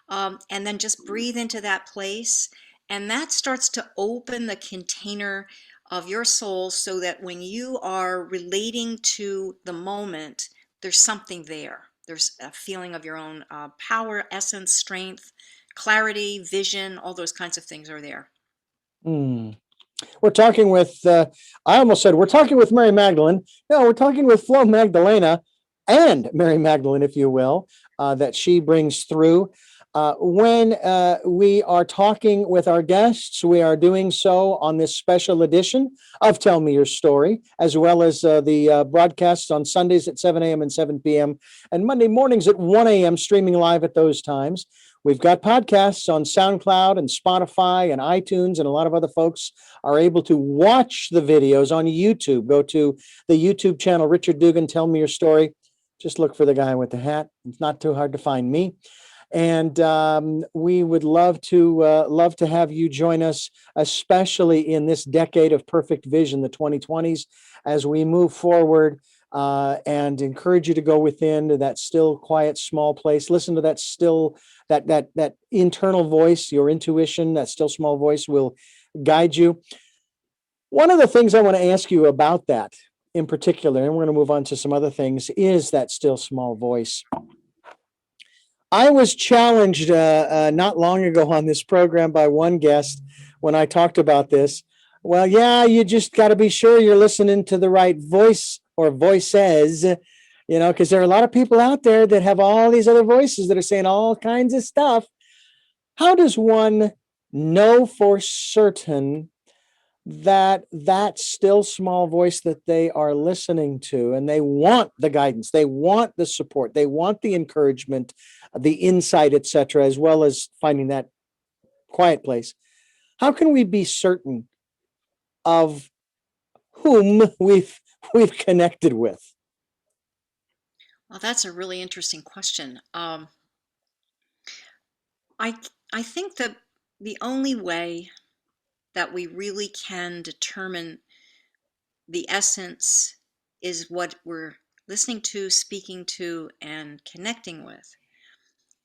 and then just breathe into that place. And that starts to open the container of your soul, so that when you are relating to the moment, there's something there. There's a feeling of your own power, essence, strength, clarity, vision, all those kinds of things are there. Mm. We're talking with, I almost said we're talking with Mary Magdalene. No, we're talking with Flo Magdalena and Mary Magdalene, if you will, that she brings through. When we are talking with our guests, we are doing so on this special edition of Tell Me Your Story, as well as the broadcasts on Sundays at 7 a.m. and 7 p.m., and Monday mornings at 1 a.m., streaming live at those times. We've got podcasts on SoundCloud and Spotify and iTunes, and a lot of other folks are able to watch the videos on YouTube. Go to the YouTube channel, Richard Dugan, Tell Me Your Story. Just look for the guy with the hat. It's not too hard to find me. And we would love to have you join us, especially in this decade of perfect vision, the 2020s, as we move forward. And encourage you to go within that still, quiet, small place. Listen to that still, that internal voice, your intuition. That still, small voice will guide you. One of the things I want to ask you about that in particular, and we're going to move on to some other things, is that still, small voice. I was challenged not long ago on this program by one guest when I talked about this. Well, yeah, you just got to be sure you're listening to the right voice or voices, because there are a lot of people out there that have all these other voices that are saying all kinds of stuff. How does one know for certain that still small voice that they are listening to, and they want the guidance, they want the support, they want the encouragement, the insight, etc., as well as finding that quiet place? How can we be certain of whom we've connected with? Well, that's a really interesting question. I I think that the only way that we really can determine the essence is what we're listening to, speaking to, and connecting with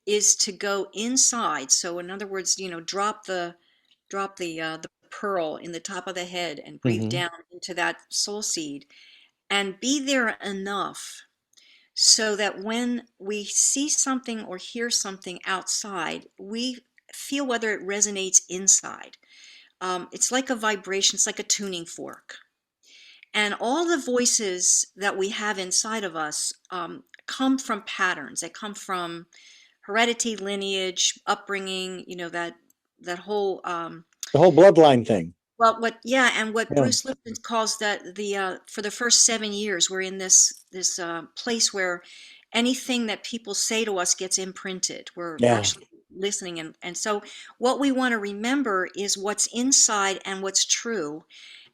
is to go inside. So in other words, drop the pearl in the top of the head and breathe Mm-hmm. down into that soul seed and be there enough so that when we see something or hear something outside, we feel whether it resonates inside. It's like a vibration, it's like a tuning fork. And all the voices that we have inside of us come from patterns. They come from heredity, lineage, upbringing, that whole The whole bloodline thing. well, and what Yeah. Bruce Lipton calls that for the first 7 years, we're in this place where anything that people say to us gets imprinted. We're Yeah. actually listening, and so what we want to remember is what's inside and what's true,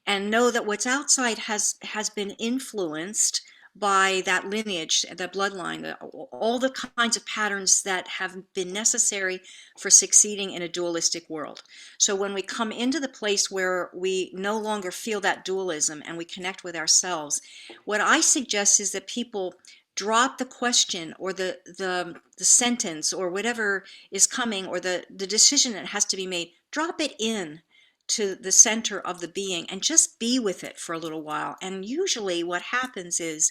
and know that what's outside has been influenced by that lineage, that bloodline, all the kinds of patterns that have been necessary for succeeding in a dualistic world. So when we come into the place where we no longer feel that dualism and we connect with ourselves, what I suggest is that people drop the question or the sentence or whatever is coming, or the decision that has to be made. Drop it in to the center of the being and just be with it for a little while. And usually what happens is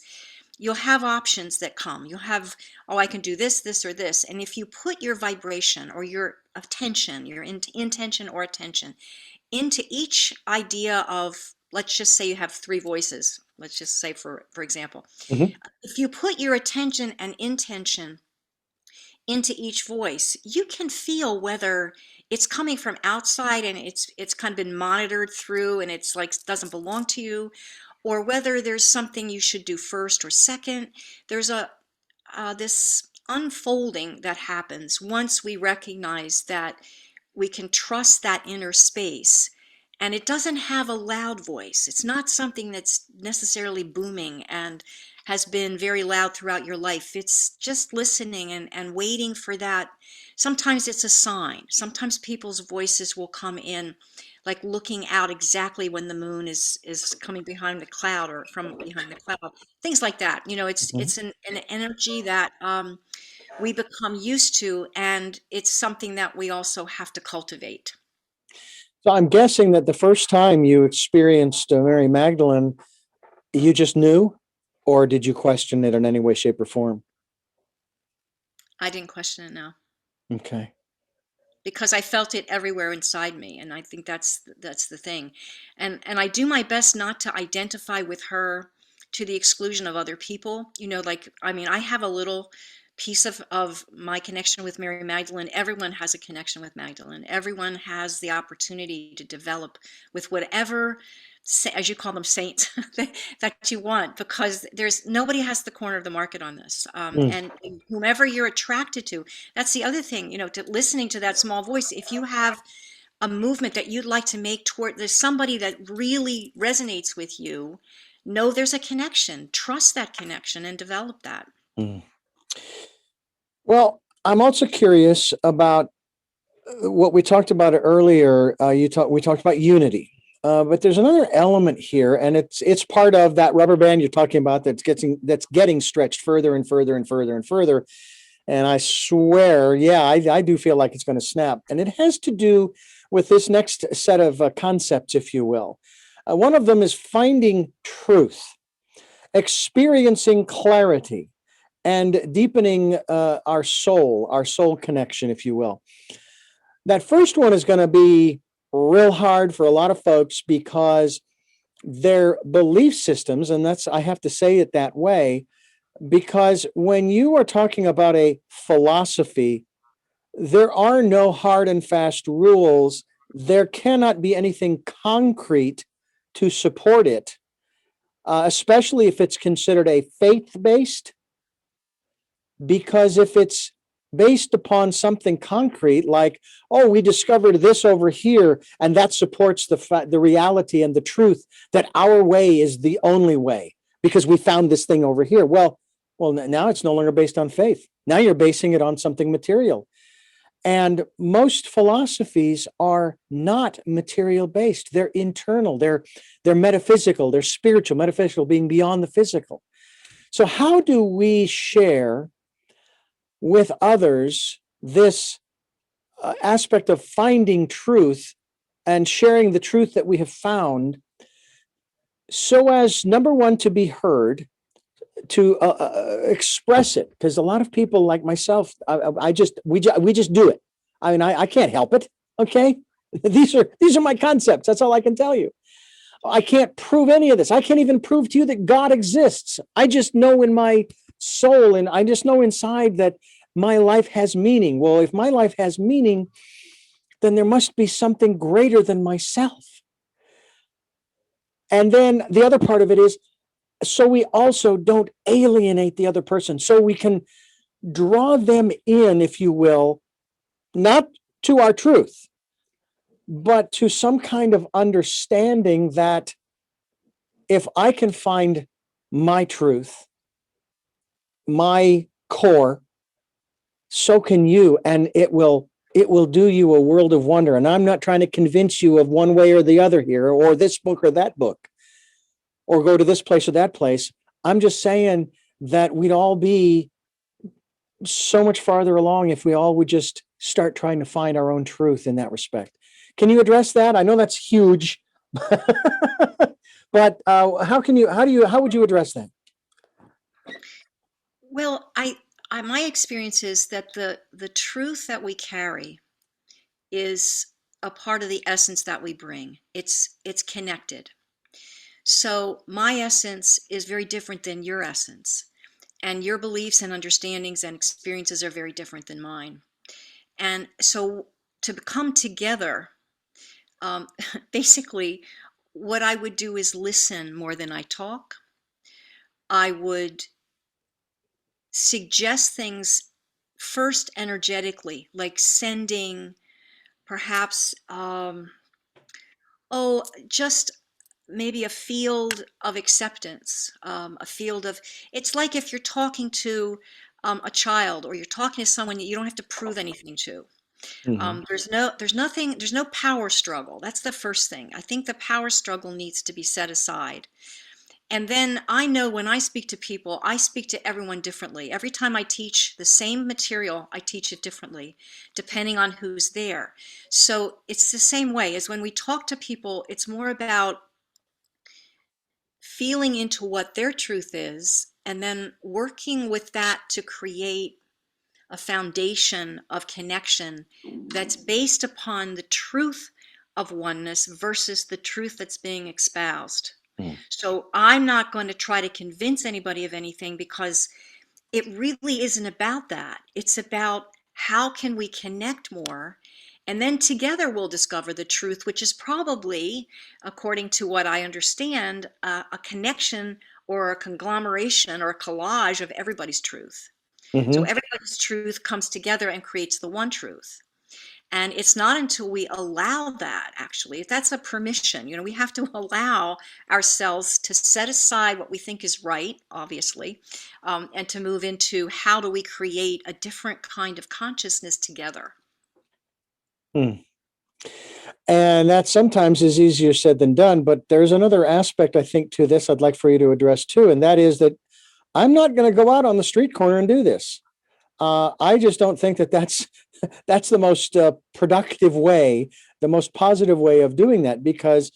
you'll have options that come. You'll have, oh, I can do this, this, or this. And if you put your vibration or your attention, your intention or attention into each idea of, let's just say you have three voices. Let's just say, for example, Mm-hmm. if you put your attention and intention into each voice, you can feel whether it's coming from outside and it's kind of been monitored through and it's like doesn't belong to you, or whether there's something you should do first or second. There's a this unfolding that happens once we recognize that we can trust that inner space, and it doesn't have a loud voice. It's not something that's necessarily booming and has been very loud throughout your life. It's just listening and waiting for that. Sometimes it's a sign. Sometimes people's voices will come in like looking out exactly when the moon is coming behind the cloud or from behind the cloud, things like that. It's an energy that we become used to, and it's something that we also have to cultivate. So I'm guessing that the first time you experienced Mary Magdalene, you just knew, or did you question it in any way, shape, or form? I didn't question it now Okay. because I felt it everywhere inside me, and I think that's the thing. And I do my best not to identify with her to the exclusion of other people. Like, I mean, I have a little piece of my connection with Mary Magdalene. Everyone has a connection with Magdalene. Everyone has the opportunity to develop with whatever, as you call them, saints that you want, because there's nobody has the corner of the market on this. Mm. And whomever you're attracted to, that's the other thing, to listening to that small voice. If you have a movement that you'd like to make toward, there's somebody that really resonates with you, know there's a connection, trust that connection and develop that. Mm. Well, I'm also curious about what we talked about earlier. We talked about unity, but there's another element here, and it's part of that rubber band you're talking about that's getting stretched further and further and further and further. And I swear, yeah, I do feel like it's going to snap, and it has to do with this next set of concepts, if you will. One of them is finding truth, experiencing clarity, and deepening our soul connection, if you will. That first one is going to be real hard for a lot of folks because their belief systems, and that's, I have to say it that way, because when you are talking about a philosophy, there are no hard and fast rules. There cannot be anything concrete to support it, especially if it's considered a faith based, because if it's based upon something concrete like, oh, we discovered this over here and that supports the reality and the truth that our way is the only way because we found this thing over here. Well, now it's no longer based on faith. Now you're basing it on something material. And most philosophies are not material based. They're internal. They're metaphysical. They're spiritual. Metaphysical being beyond the physical. So how do we share with others this aspect of finding truth and sharing the truth that we have found, so as, number one, to be heard, to express it? Because a lot of people like myself, we just do it. I mean, I can't help it. Okay, these are my concepts. That's all I can tell you. I can't prove any of this. I can't even prove to you that God exists. I just know in my soul, and I just know inside that my life has meaning. Well, if my life has meaning, then there must be something greater than myself. And then the other part of it is, so we also don't alienate the other person, so we can draw them in, if you will, not to our truth, but to some kind of understanding that if I can find my truth, my core, so can you, and it will do you a world of wonder. And I'm not trying to convince you of one way or the other here, or this book or that book, or go to this place or that place. I'm just saying that we'd all be so much farther along if we all would just start trying to find our own truth in that respect. Can you address that? I know that's huge, but how would you address that? Well, my experience is that the truth that we carry is a part of the essence that we bring. It's connected. So my essence is very different than your essence, and your beliefs and understandings and experiences are very different than mine. And so to come together, um, basically, what I would do is listen more than I talk. I would suggest things first energetically, like sending perhaps, just maybe a field of acceptance, a field of, it's like if you're talking to a child, or you're talking to someone that you don't have to prove anything to. Mhm. There's no power struggle. That's the first thing. I think the power struggle needs to be set aside. And then I know when I speak to people, I speak to everyone differently. Every time I teach the same material, I teach it differently, depending on who's there. So it's the same way as when we talk to people, it's more about feeling into what their truth is, and then working with that to create a foundation of connection that's based upon the truth of oneness versus the truth that's being espoused. Mm. So I'm not going to try to convince anybody of anything, because it really isn't about that. It's about how can we connect more, and then together we'll discover the truth, which is probably, according to what I understand, a connection or a conglomeration or a collage of everybody's truth. So Hmm. everybody's truth comes together and creates the one truth. And it's not until we allow that, actually, that's a permission. We have to allow ourselves to set aside what we think is right, obviously, and to move into how do we create a different kind of consciousness together. Hmm. And that sometimes is easier said than done. But there's another aspect, I think, to this I'd like for you to address too. And that is that I'm not going to go out on the street corner and do this. I just don't think that that's the most productive way, the most positive way of doing that, because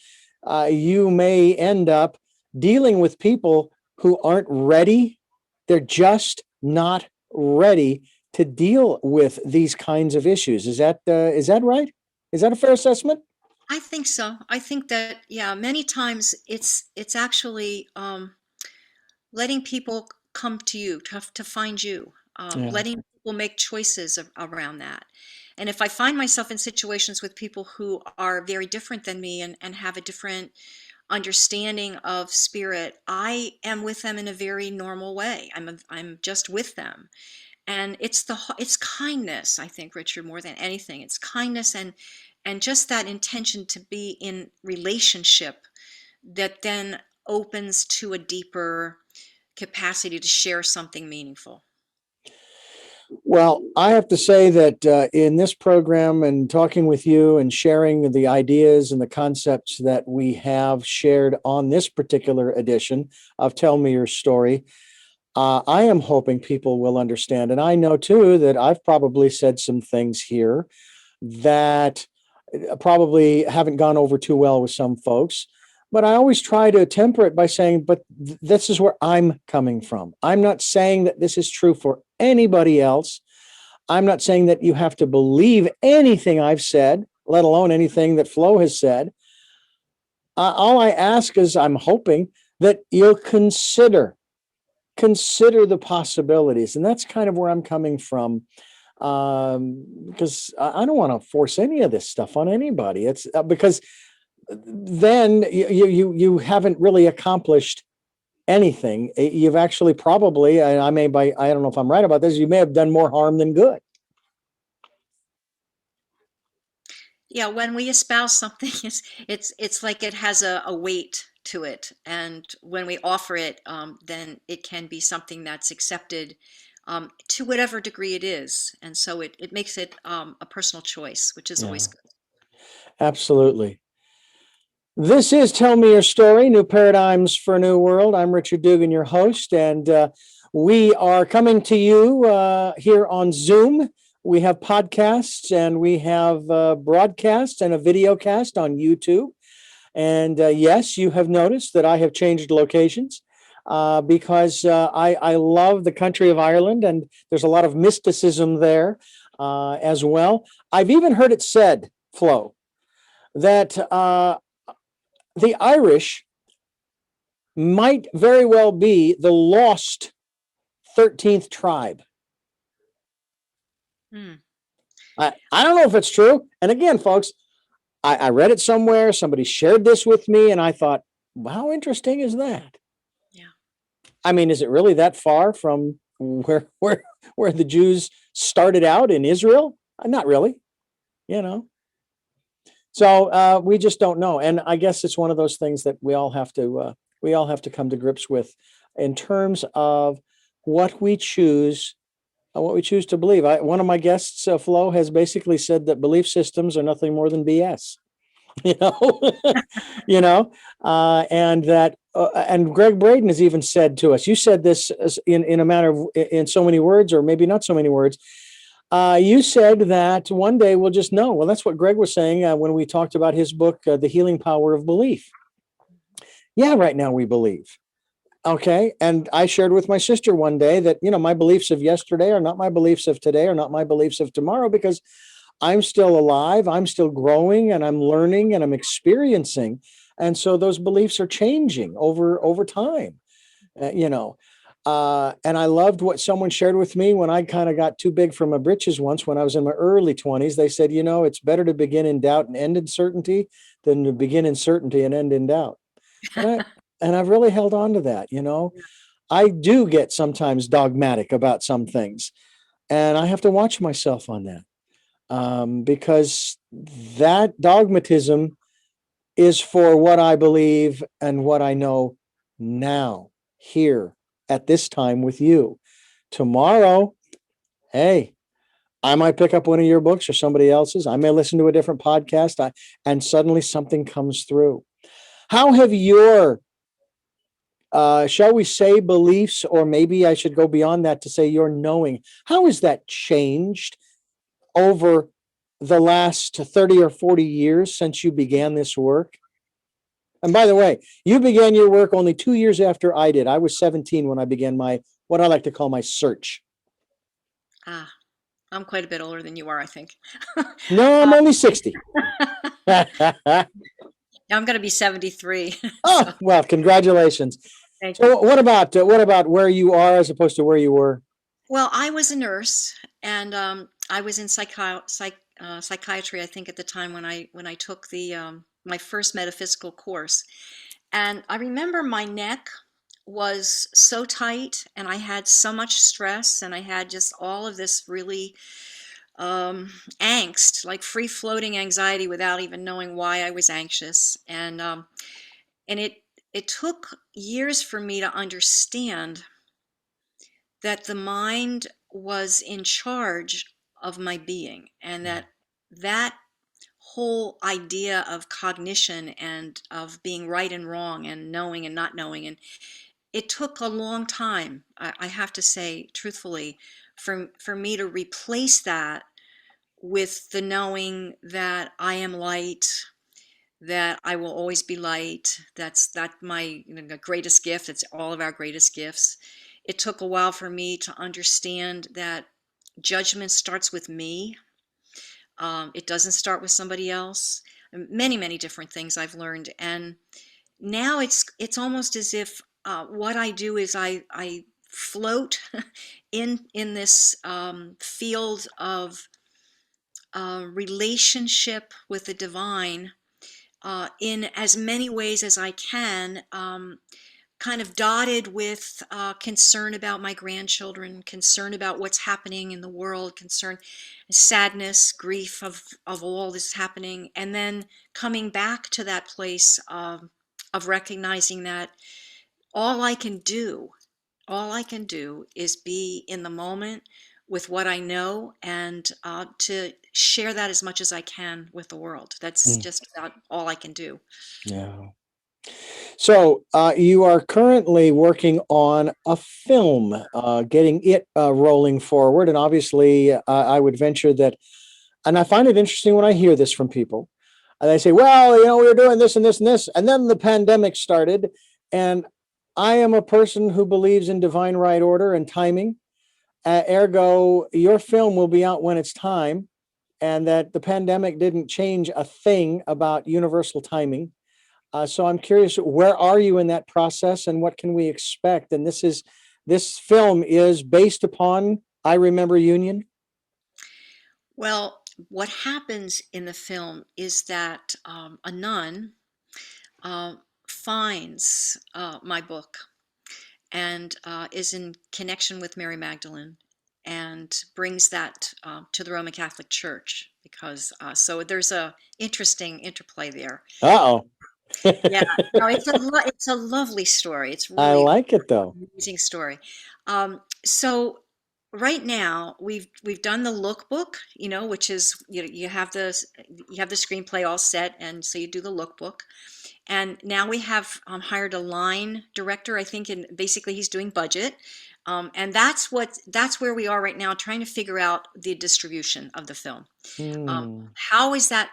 you may end up dealing with people who aren't ready. They're just not ready to deal with these kinds of issues. Is that right? Is that a fair assessment? I think so. I think that, yeah, many times it's actually letting people come to you, to find you, Yeah. letting people make choices around that. And if I find myself in situations with people who are very different than me, and have a different understanding of spirit, I am with them in a very normal way. I'm just with them. And it's kindness, I think, Richard, more than anything. It's kindness, and just that intention to be in relationship that then opens to a deeper capacity to share something meaningful. Well, I have to say that in this program and talking with you and sharing the ideas and the concepts that we have shared on this particular edition of Tell Me Your Story, I am hoping people will understand. And I know too that I've probably said some things here that probably haven't gone over too well with some folks. But I always try to temper it by saying, but this is where I'm coming from. I'm not saying that this is true for anybody else. I'm not saying that you have to believe anything I've said, let alone anything that Flo has said. All I ask is I'm hoping that you'll consider the possibilities. And that's kind of where I'm coming from, because I don't want to force any of this stuff on anybody. It's because then you haven't really accomplished anything. You've actually probably, and I don't know if I'm right about this, you may have done more harm than good. Yeah, when we espouse something, it's like it has a weight to it, and when we offer it, then it can be something that's accepted, to whatever degree it is, and so it makes it a personal choice, which is Yeah, always good. absolutely. This is Tell Me Your Story, New Paradigms for a New World. I'm Richard Dugan, your host, and we are coming to you here on Zoom. We have podcasts and we have broadcasts and a video cast on YouTube. And yes, you have noticed that I have changed locations because I love the country of Ireland, and there's a lot of mysticism there as well. I've even heard it said, Flo, that the Irish might very well be the lost 13th tribe. Hmm. I don't know if it's true. And again, folks, I read it somewhere. Somebody shared this with me, and I thought, well, how interesting is that? Yeah. I mean, is it really that far from where the Jews started out in Israel? Not really, you know. So we just don't know, and I guess it's one of those things that we all have to come to grips with in terms of what we choose what we choose to believe. One of my guests, Flo, has basically said that belief systems are nothing more than BS. You know, you know, and Greg Braden has even said to us. You said this in a matter of in so many words, or maybe not so many words. You said that one day we'll just know. Well, that's what Greg was saying when we talked about his book, The Healing Power of Belief. Yeah, right now we believe. Okay. And I shared with my sister one day that, my beliefs of yesterday are not my beliefs of today, are not my beliefs of tomorrow, because I'm still alive, I'm still growing, and I'm learning and I'm experiencing. And so those beliefs are changing over time, you know. And I loved what someone shared with me when I kind of got too big for my britches once when I was in my early 20s. They said, it's better to begin in doubt and end in certainty than to begin in certainty and end in doubt. And I've really held on to that. I do get sometimes dogmatic about some things, and I have to watch myself on that, because that dogmatism is for what I believe and what I know now, here, at this time with you. Tomorrow, hey, I might pick up one of your books or somebody else's. I may listen to a different podcast, and suddenly something comes through. How have your, shall we say, beliefs, or maybe I should go beyond that to say your knowing, how has that changed over the last 30 or 40 years since you began this work? And by the way, you began your work only 2 years after I did. I was 17 when I began what I like to call my search. Ah, I'm quite a bit older than you are, I think. No, I'm only 60. I'm going to be 73. Oh, well, congratulations. Thank you. So what about where you are as opposed to where you were? Well, I was a nurse, and I was in psychiatry, I think, at the time when I took the my first metaphysical course. And I remember my neck was so tight, and I had so much stress, and I had just all of this really angst, like free floating anxiety, without even knowing why I was anxious. And it took years for me to understand that the mind was in charge of my being, and that whole idea of cognition and of being right and wrong and knowing and not knowing, and it took a long time, I have to say truthfully, for me to replace that with the knowing that I am light, that I will always be light. That my greatest gift. It's all of our greatest gifts. It took a while for me to understand that judgment starts with me. It doesn't start with somebody else. Many, many different things I've learned, and now it's almost as if what I do is I float in this field of relationship with the divine, in as many ways as I can, kind of dotted with concern about my grandchildren, concern about what's happening in the world, concern, sadness, grief of all this happening, and then coming back to that place of recognizing that all I can do, all I can do is be in the moment with what I know, and to share that as much as I can with the world. That's Mm, just about all I can do. yeah. So you are currently working on a film, getting it rolling forward, and obviously, I would venture that, and I find it interesting when I hear this from people. And they say, "Well, we were doing this and this and this, and then the pandemic started." And I am a person who believes in divine right order and timing. Ergo, your film will be out when it's time, and that the pandemic didn't change a thing about universal timing. So I'm curious, where are you in that process, and what can we expect? And this film is based upon I Remember Union. Well, what happens in the film is that a nun uh, finds my book, and is in connection with Mary Magdalene, and brings that to the Roman Catholic Church, because so there's a interesting interplay there. Uh-oh. Yeah, no, it's a lovely story. It's I really like it though. an amazing story. So right now we've done the lookbook, which is you have the screenplay all set, and so you do the lookbook. And now we have hired a line director, I think, and basically he's doing budget. And that's where we are right now, trying to figure out the distribution of the film. Hmm. How is that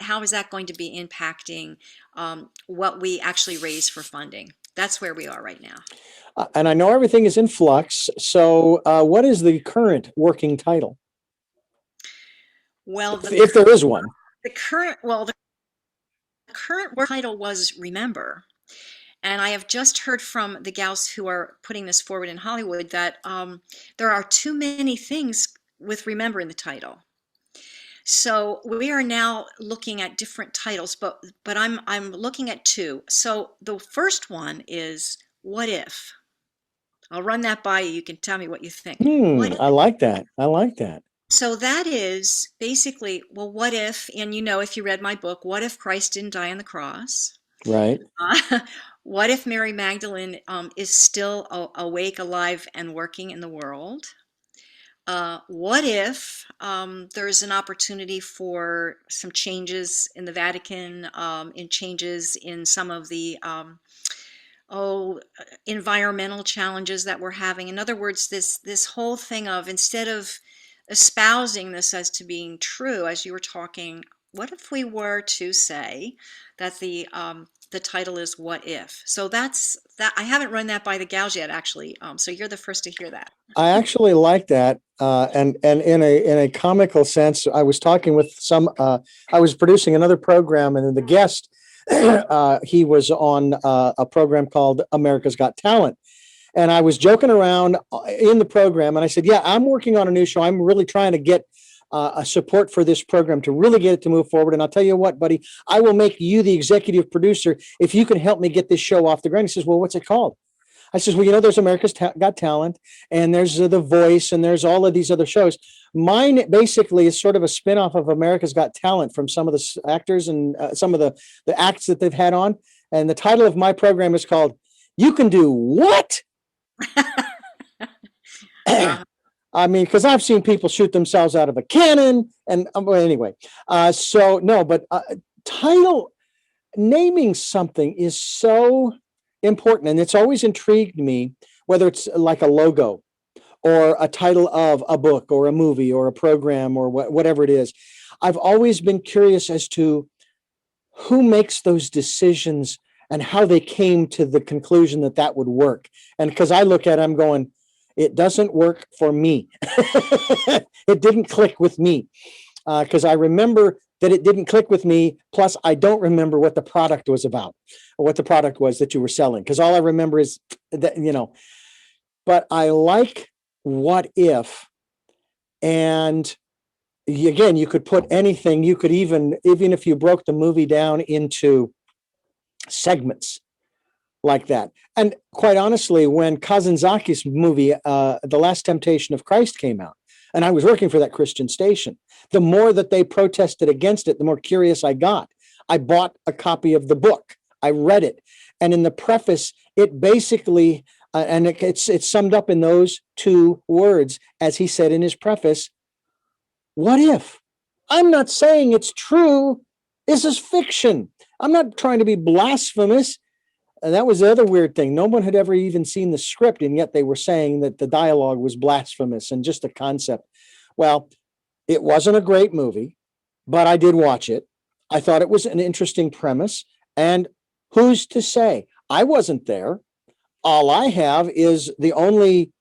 going to be impacting what we actually raise for funding? That's where we are right now. And I know everything is in flux. So, what is the current working title, Well, if there is one? the current work title was Remember, And I have just heard from the gals who are putting this forward in Hollywood that there are too many things with remembering the title. So we are now looking at different titles, but I'm looking at two. So the first one is What If? I'll run that by you. You can tell me what you think. What I like that. I like that. So that is basically, well, what if, and if you read my book, what if Christ didn't die on the cross? Right. What if Mary Magdalene is still awake, alive, and working in the world? What if there's an opportunity for some changes in the Vatican, in changes in some of the environmental challenges that we're having? In other words, this whole thing of, instead of espousing this as to being true, as you were talking, what if we were to say that the title is What If? So that's that. I haven't run that by the gals yet, actually. So you're the first to hear that. I actually like that. And in a comical sense, I was talking with I was producing another program, and the guest, he was on a program called America's Got Talent. And I was joking around in the program, and I said, yeah, I'm working on a new show. I'm really trying to get a support for this program to really get it to move forward. And I'll tell you what, buddy, I will make you the executive producer if you can help me get this show off the ground. He says, well, what's it called? I says, well, there's America's Got Talent, and there's The Voice, and there's all of these other shows. Mine basically is sort of a spinoff of America's Got Talent from some of the actors and some of the acts that they've had on. And the title of my program is called You Can Do What? I mean, because I've seen people shoot themselves out of a cannon, and well, anyway. So no, but title naming something is so important, and it's always intrigued me, whether it's like a logo or a title of a book or a movie or a program or whatever it is. I've always been curious as to who makes those decisions and how they came to the conclusion that that would work. And because I look at it, I'm going, it doesn't work for me. It didn't click with me because I remember that it didn't click with me. Plus, I don't remember what the product was about or what the product was that you were selling, because all I remember is that, but I like What If. And again, you could put anything. You could even if you broke the movie down into segments like that. And quite honestly, when Kazinsaki's movie, The Last Temptation of Christ, came out, and I was working for that Christian station, the more that they protested against it, the more curious I got. I bought a copy of the book. I read it. And in the preface, it basically, and it's summed up in those two words, as he said in his preface, what if? I'm not saying it's true. This is fiction. I'm not trying to be blasphemous. And that was the other weird thing. No one had ever even seen the script, and yet they were saying that the dialogue was blasphemous and just a concept. Well, it wasn't a great movie, but I did watch it. I thought it was an interesting premise. And who's to say? I wasn't there. All I have is the only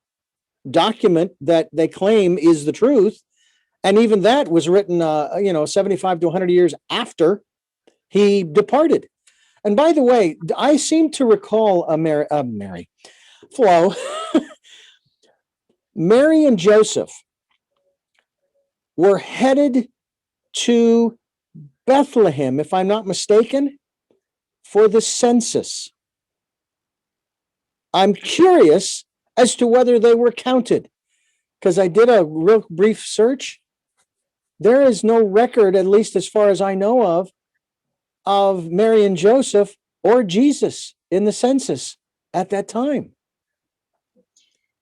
document that they claim is the truth. And even that was written, 75 to 100 years after he departed. And by the way, I seem to recall Flo, Mary and Joseph were headed to Bethlehem, if I'm not mistaken, for the census. I'm curious as to whether they were counted, because I did a real brief search. There is no record, at least as far as I know of Mary and Joseph or Jesus in the census at that time.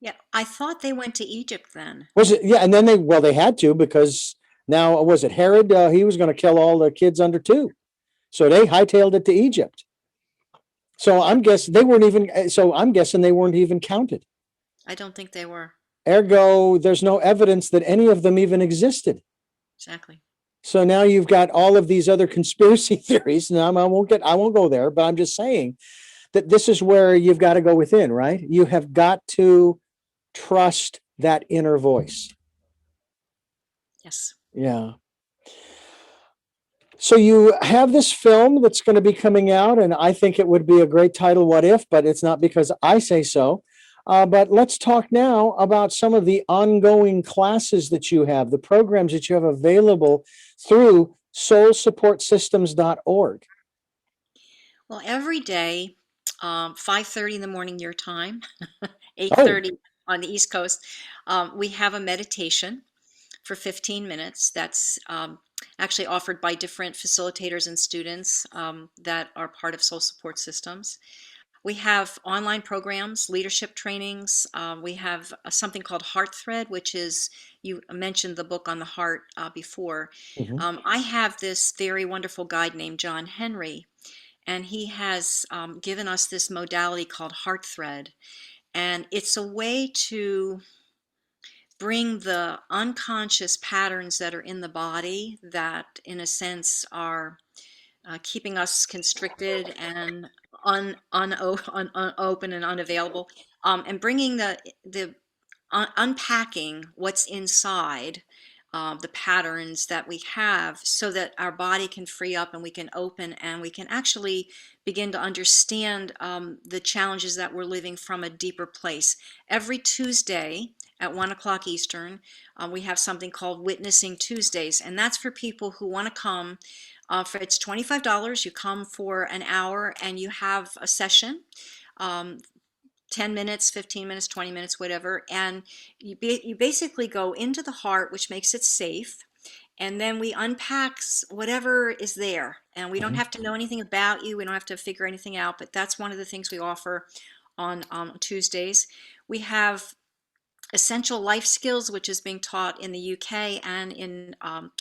Yeah, I thought they went to Egypt then. Was it? Yeah, and then they had to, because now, was it Herod? He was going to kill all the kids under 2. So they hightailed it to Egypt. So I'm guessing they weren't even counted. I don't think they were. Ergo, there's no evidence that any of them even existed. Exactly. So now you've got all of these other conspiracy theories. Now I won't go there, but I'm just saying that this is where you've got to go within, right? You have got to trust that inner voice. Yes. Yeah. So you have this film that's going to be coming out, and I think it would be a great title, What If, but it's not because I say so. But let's talk now about some of the ongoing classes that you have, the programs that you have available through soulsupportsystems.org. Well, every day, 5:30 in the morning your time, Oh, 8:30 on the East Coast, we have a meditation for 15 minutes that's actually offered by different facilitators and students that are part of Soul Support Systems. We have online programs, leadership trainings. We have something called Heart Thread, which is, you mentioned the book on the heart before. mhm. I have this very wonderful guide named John Henry, and he has given us this modality called Heart Thread. And it's a way to bring the unconscious patterns that are in the body that, in a sense, are keeping us constricted and open and unavailable, and bringing the unpacking what's inside, the patterns that we have, so that our body can free up and we can open and we can actually begin to understand the challenges that we're living from a deeper place. Every Tuesday at 1 o'clock Eastern, we have something called Witnessing Tuesdays, and that's for people who want to come. It's $25. You come for an hour and you have a session. Um, 10 minutes, 15 minutes, 20 minutes, whatever. And you basically go into the heart, which makes it safe. And then we unpack whatever is there. And we don't Mhm. have to know anything about you. We don't have to figure anything out. But that's one of the things we offer on Tuesdays. We have essential life skills, which is being taught in the UK and in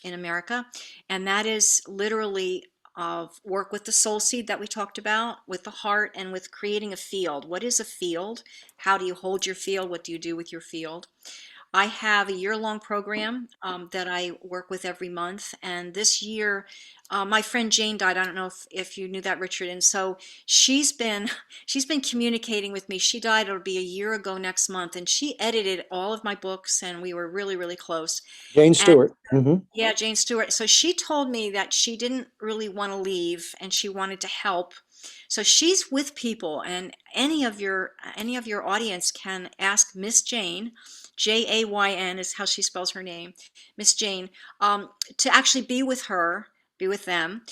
America, and that is literally work with the soul seed that we talked about, with the heart, and with creating a field. What is a field? How do you hold your field? What do you do with your field? I have a year-long program that I work with every month, and this year, my friend Jane died. I don't know if you knew that, Richard. And so she's been she's been communicating with me. She died, it'll be a year ago next month, and she edited all of my books, and we were really, really close. Jane And Stewart. Mhm. yeah, Jane Stewart. So she told me that she didn't really want to leave and she wanted to help. So she's with people, and any of your audience can ask Miss Jane, Jayn is how she spells her name, Miss Jane, to actually be with her, be with them,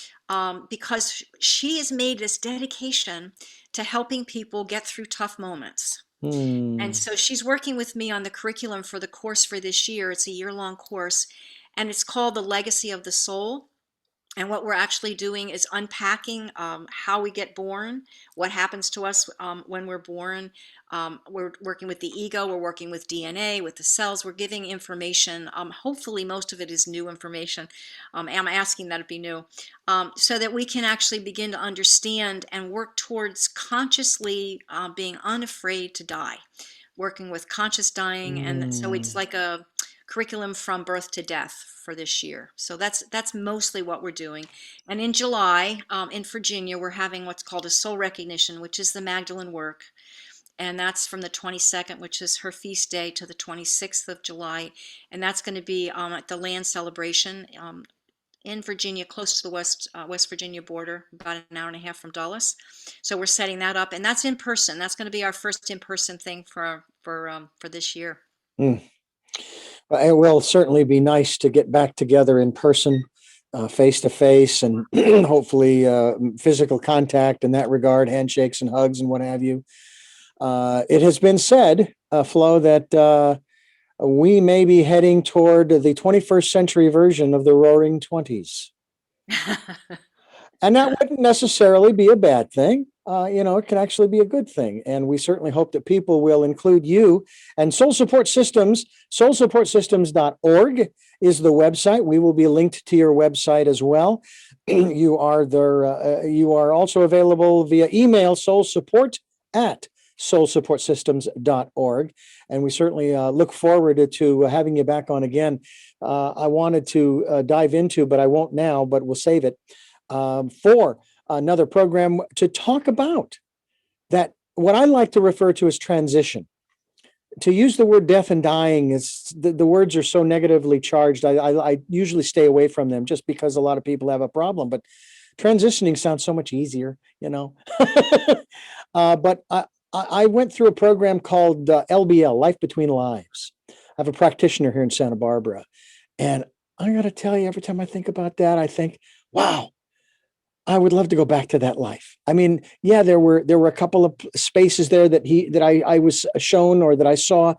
because she has made this dedication to helping people get through tough moments. And Hmm. so she's working with me on the curriculum for the course for this year. It's a year-long course, and it's called The Legacy of the Soul. And what we're actually doing is unpacking how we get born, what happens to us when we're born. We're working with the ego, we're working with DNA, with the cells, we're giving information. Hopefully, most of it is new information. I'm asking that it be new, so that we can actually begin to understand and work towards consciously being unafraid to die, working with conscious dying. And so it's Hmm. like a curriculum from birth to death for this year. So that's mostly what we're doing. And in July, in Virginia, we're having what's called a soul recognition, which is the Magdalen work. And that's from the 22nd, which is her feast day, to the 26th of July. And that's going to be at the land celebration in Virginia, close to the West Virginia border, about an hour and a half from Dulles. So we're setting that up, and that's in person. That's going to be our first in-person thing for this year. Hmm. It will certainly be nice to get back together in person, face to face, and hopefully physical contact in that regard, handshakes and hugs and what have you. It has been said, Flo, that we may be heading toward the 21st century version of the Roaring Twenties. And that wouldn't necessarily be a bad thing. It can actually be a good thing. And we certainly hope that people will include you and Soul Support Systems. Soulsupportsystems.org is the website. We will be linked to your website as well. You are also available via email, soulsupport@soulsupportsystems.org. And we certainly look forward to having you back on again. I wanted to dive into, but I won't now, but we'll save it for another program to talk about that, what I like to refer to as transition. to use the word death and dying is the words are so negatively charged. I usually stay away from them just because a lot of people have a problem, but transitioning sounds so much easier, you know. But I went through a program called LBL, Life Between Lives. I have a practitioner here in Santa Barbara. And I got to tell you, every time I think about that, I think, wow, I would love to go back to that life. I mean, yeah, there were a couple of spaces there that I was shown or that I saw,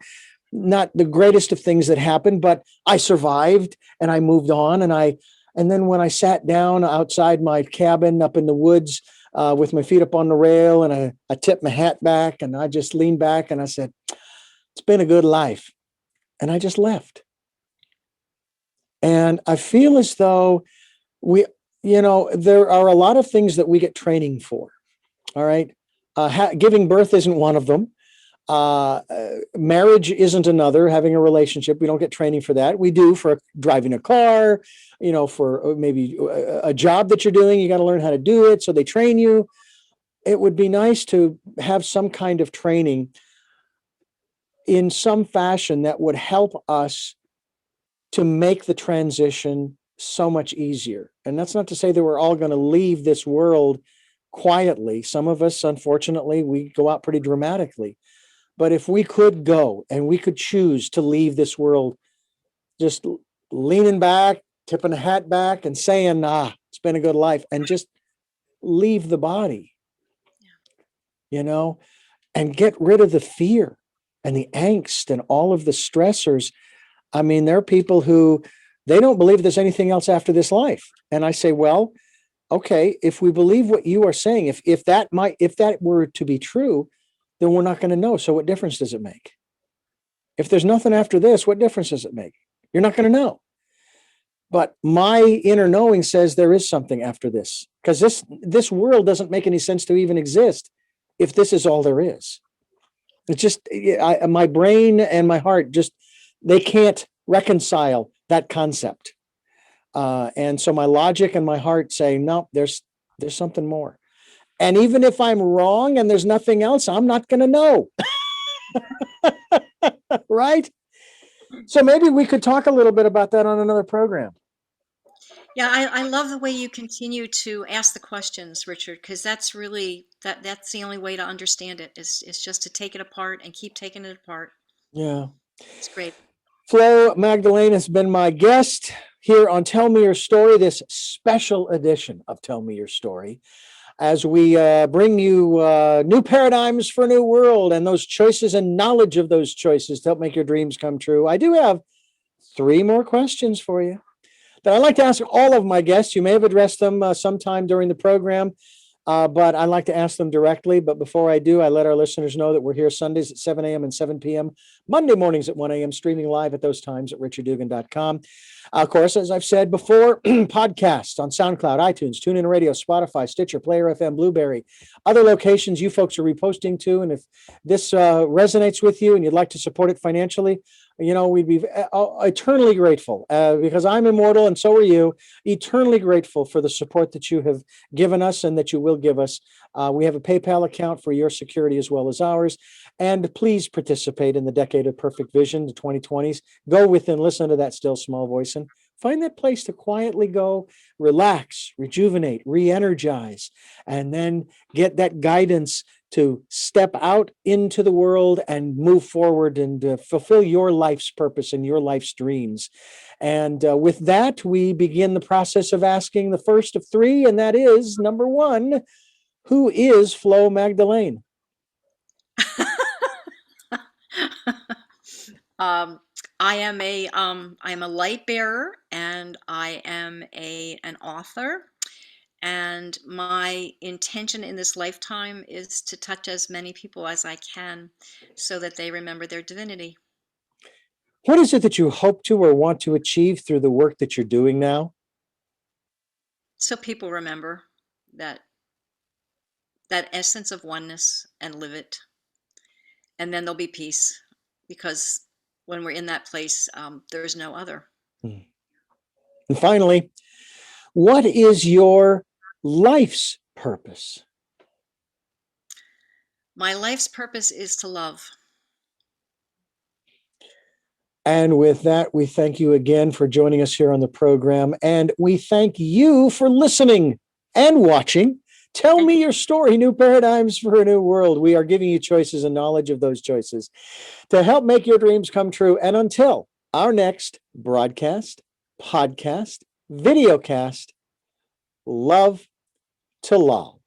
not the greatest of things that happened, but I survived and I moved on. And then when I sat down outside my cabin up in the woods with my feet up on the rail and I tipped my hat back and I just leaned back and I said, it's been a good life. And I just left. And I feel as though we, there are a lot of things that we get training for. All right. Giving birth isn't one of them. Marriage isn't another. Having a relationship, we don't get training for that. We do for driving a car, for maybe a job that you're doing. You got to learn how to do it. So they train you. It would be nice to have some kind of training in some fashion that would help us to make the transition so much easier. And that's not to say that we're all going to leave this world quietly. Some of us, unfortunately, we go out pretty dramatically. But if we could go and we could choose to leave this world just leaning back, tipping a hat back and saying, it's been a good life, and just leave the body, and get rid of the fear and the angst and all of the stressors. I mean, there are people who they don't believe there's anything else after this life. And I say, well, okay, if we believe what you are saying, if that were to be true, then we're not going to know. So what difference does it make? If there's nothing after this, what difference does it make? You're not going to know. But my inner knowing says there is something after this, because this world doesn't make any sense to even exist if this is all there is. It's just my brain and my heart they can't reconcile that concept. And so my logic and my heart say, no, there's something more. And even if I'm wrong and there's nothing else, I'm not going to know. Right? So maybe we could talk a little bit about that on another program. Yeah, I love the way you continue to ask the questions, Richard, because that's really that's the only way to understand it is just to take it apart and keep taking it apart. Yeah. It's great. Flo Magdalena has been my guest here on Tell Me Your Story, this special edition of Tell Me Your Story, as we bring you new paradigms for a new world and those choices and knowledge of those choices to help make your dreams come true. I do have 3 more questions for you that I'd like to ask all of my guests. You may have addressed them sometime during the program, but I'd like to ask them directly. But before I do, I let our listeners know that we're here Sundays at 7 a.m. and 7 p.m., Monday mornings at 1 a.m., streaming live at those times at richarddugan.com. Of course, as I've said before, podcasts on SoundCloud, iTunes, TuneIn Radio, Spotify, Stitcher, Player FM, Blueberry, other locations you folks are reposting to. And if this resonates with you and you'd like to support it financially, we'd be eternally grateful because I'm immortal and so are you. Eternally grateful for the support that you have given us and that you will give us. We have a PayPal account for your security as well as ours. And please participate in the Decade of Perfect Vision, the 2020s. Go within, listen to that still small voice and find that place to quietly go, relax, rejuvenate, re-energize, and then get that guidance to step out into the world and move forward and fulfill your life's purpose and your life's dreams. And with that, we begin the process of asking the first of 3, and that is number 1, who is Flo Magdalene? I am a light bearer, and I am an author. And my intention in this lifetime is to touch as many people as I can so that they remember their divinity. What is it that you hope to or want to achieve through the work that you're doing now? So people remember that essence of oneness and live it. And then there'll be peace, because when we're in that place, there is no other. And finally, what is your life's purpose? My life's purpose is to love. And with that, we thank you again for joining us here on the program. And we thank you for listening and watching. Tell Thank me you. your story, New Paradigms for a New World. We are giving you choices and knowledge of those choices to help make your dreams come true. And until our next broadcast, podcast, videocast, love to lol.